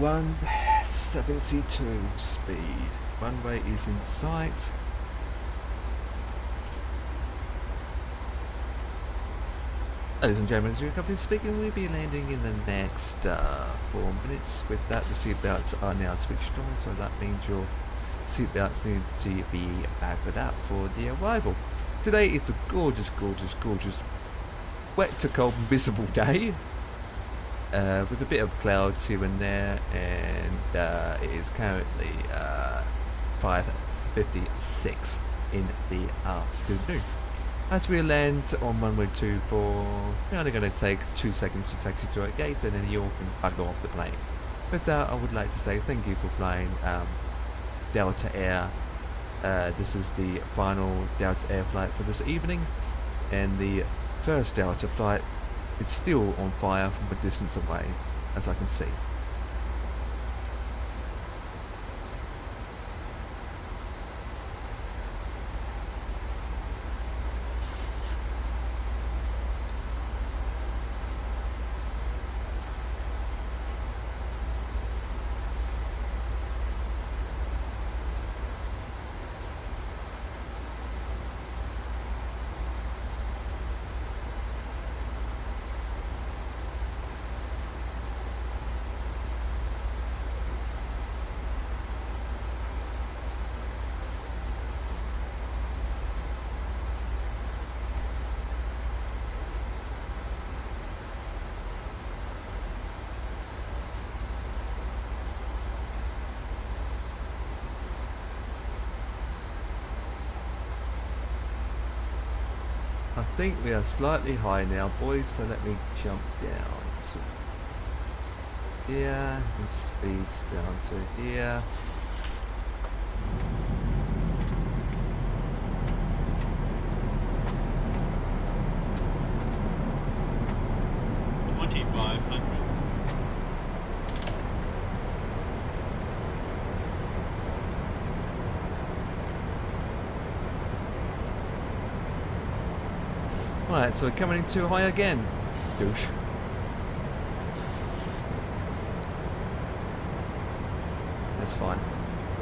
172 speed, runway is in sight. Ladies and gentlemen, as your captain speaking, we'll be landing in the next 4 minutes. With that, the seatbelts are now switched on, so that means your seatbelts need to be backed up for the arrival. Today is a gorgeous, gorgeous, gorgeous, wet to cold, miserable day, with a bit of clouds here and there, and it is currently 5:56 in the afternoon. As we land on runway 24, we're only going to take 2 seconds to taxi to our gate, and then you all can bugger off the plane. With that, I would like to say thank you for flying Delta Air. This is the final Delta Air flight for this evening, and the first Delta flight, it's still on fire from a distance away, as I can see. I think we are slightly high now, boys, so let me jump down to here, and speeds down to here. Right, so we're coming in too high again, douche. That's fine.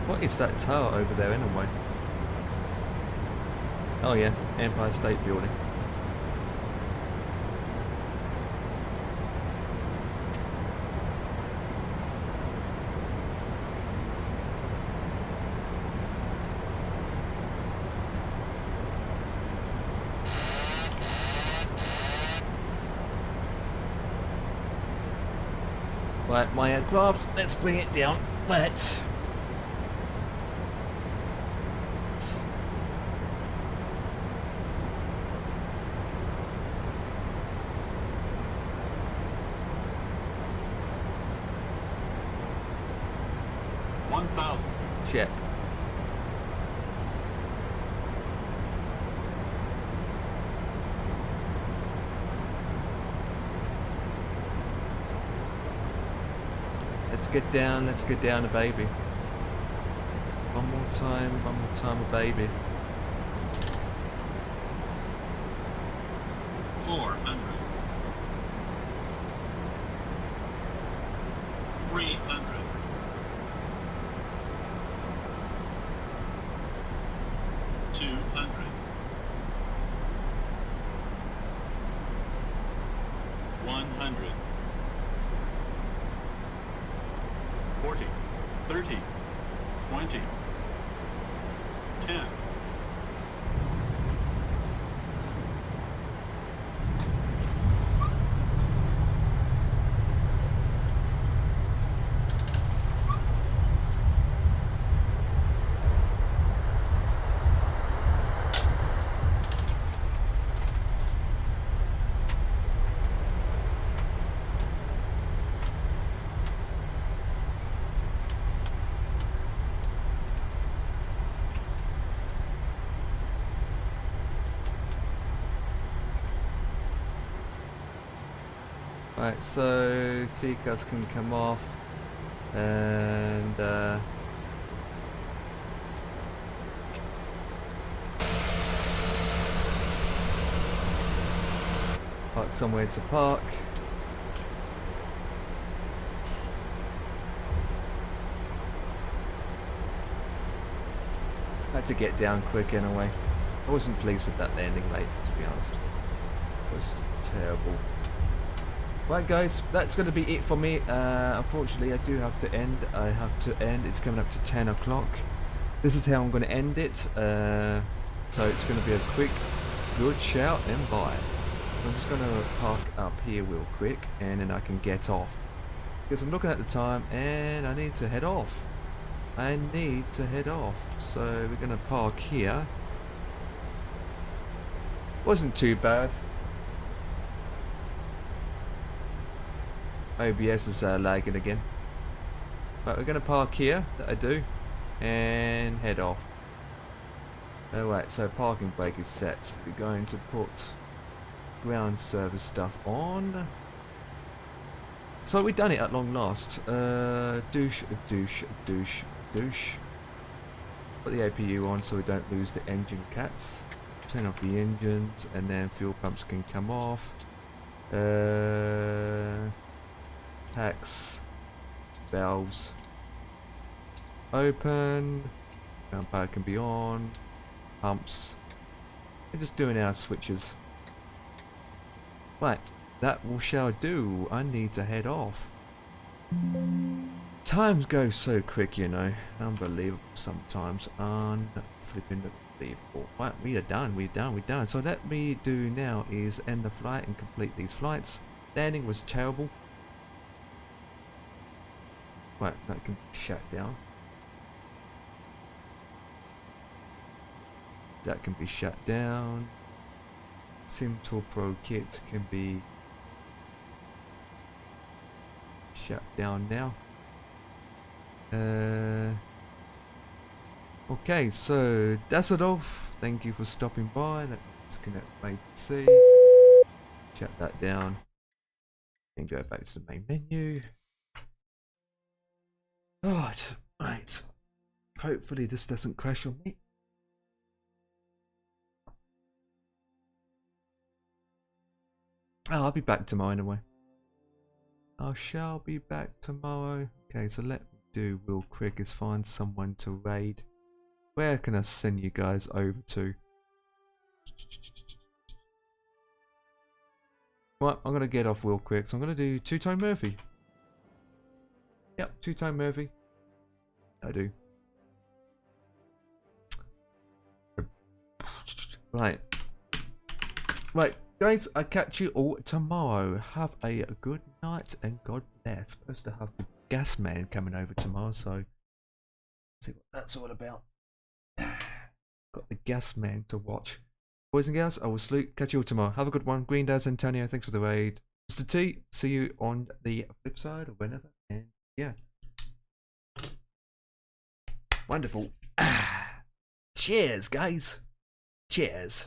What is that tower over there anyway? Oh yeah, Empire State Building. Right, my aircraft, let's bring it down. Let's. Check. Let's get down a baby. One more time a baby. 400. 300. 200. 100. 40. 30. 20. 10. Right, so TCAS can come off and park somewhere to park. Had to get down quick anyway. I wasn't pleased with that landing late, to be honest. It was terrible. Right guys, that's going to be it for me. Unfortunately I do have to end. It's coming up to 10 o'clock. This is how I'm going to end it. So it's going to be a quick good shout and bye. So I'm just going to park up here real quick and then I can get off. Because I'm looking at the time and I need to head off. So we're going to park here. Wasn't too bad. OBS is lagging again. But we're going to park here, that I do, and head off. Alright, so parking brake is set. We're going to put ground service stuff on. So we've done it at long last. Douche. Put the APU on so we don't lose the engine cats. Turn off the engines and then fuel pumps can come off. Packs, valves open, ground power can be on, pumps. We're just doing our switches. Right, that shall do. I need to head off. Times go so quick, you know. Unbelievable sometimes. Unflipping unbelievable. Right, we are done. So what me do now is end the flight and complete these flights. Landing was terrible. Right, that can be shut down. That can be shut down. SimTool Pro kit can be shut down now. Okay, so that's it off. Thank you for stopping by. Let's disconnect my PC. Shut that down. And go back to the main menu. Right. Hopefully this doesn't crash on me. Oh, I'll be back tomorrow anyway. I shall be back tomorrow. Okay, so let me do real quick is find someone to raid. Where can I send you guys over to? Right, I'm gonna get off real quick, so I'm gonna do two-tone Murphy. Yep, two-tone Murphy. I do. Right. Right, guys, I'll catch you all tomorrow. Have a good night and God bless. Supposed to have the gas man coming over tomorrow, so let's see what that's all about. Got the gas man to watch. Boys and girls, I will salute. Catch you all tomorrow. Have a good one. Green Daz, Antonio, thanks for the raid. Mr. T, see you on the flip side or whenever. And yeah. Wonderful. Cheers, guys. Cheers.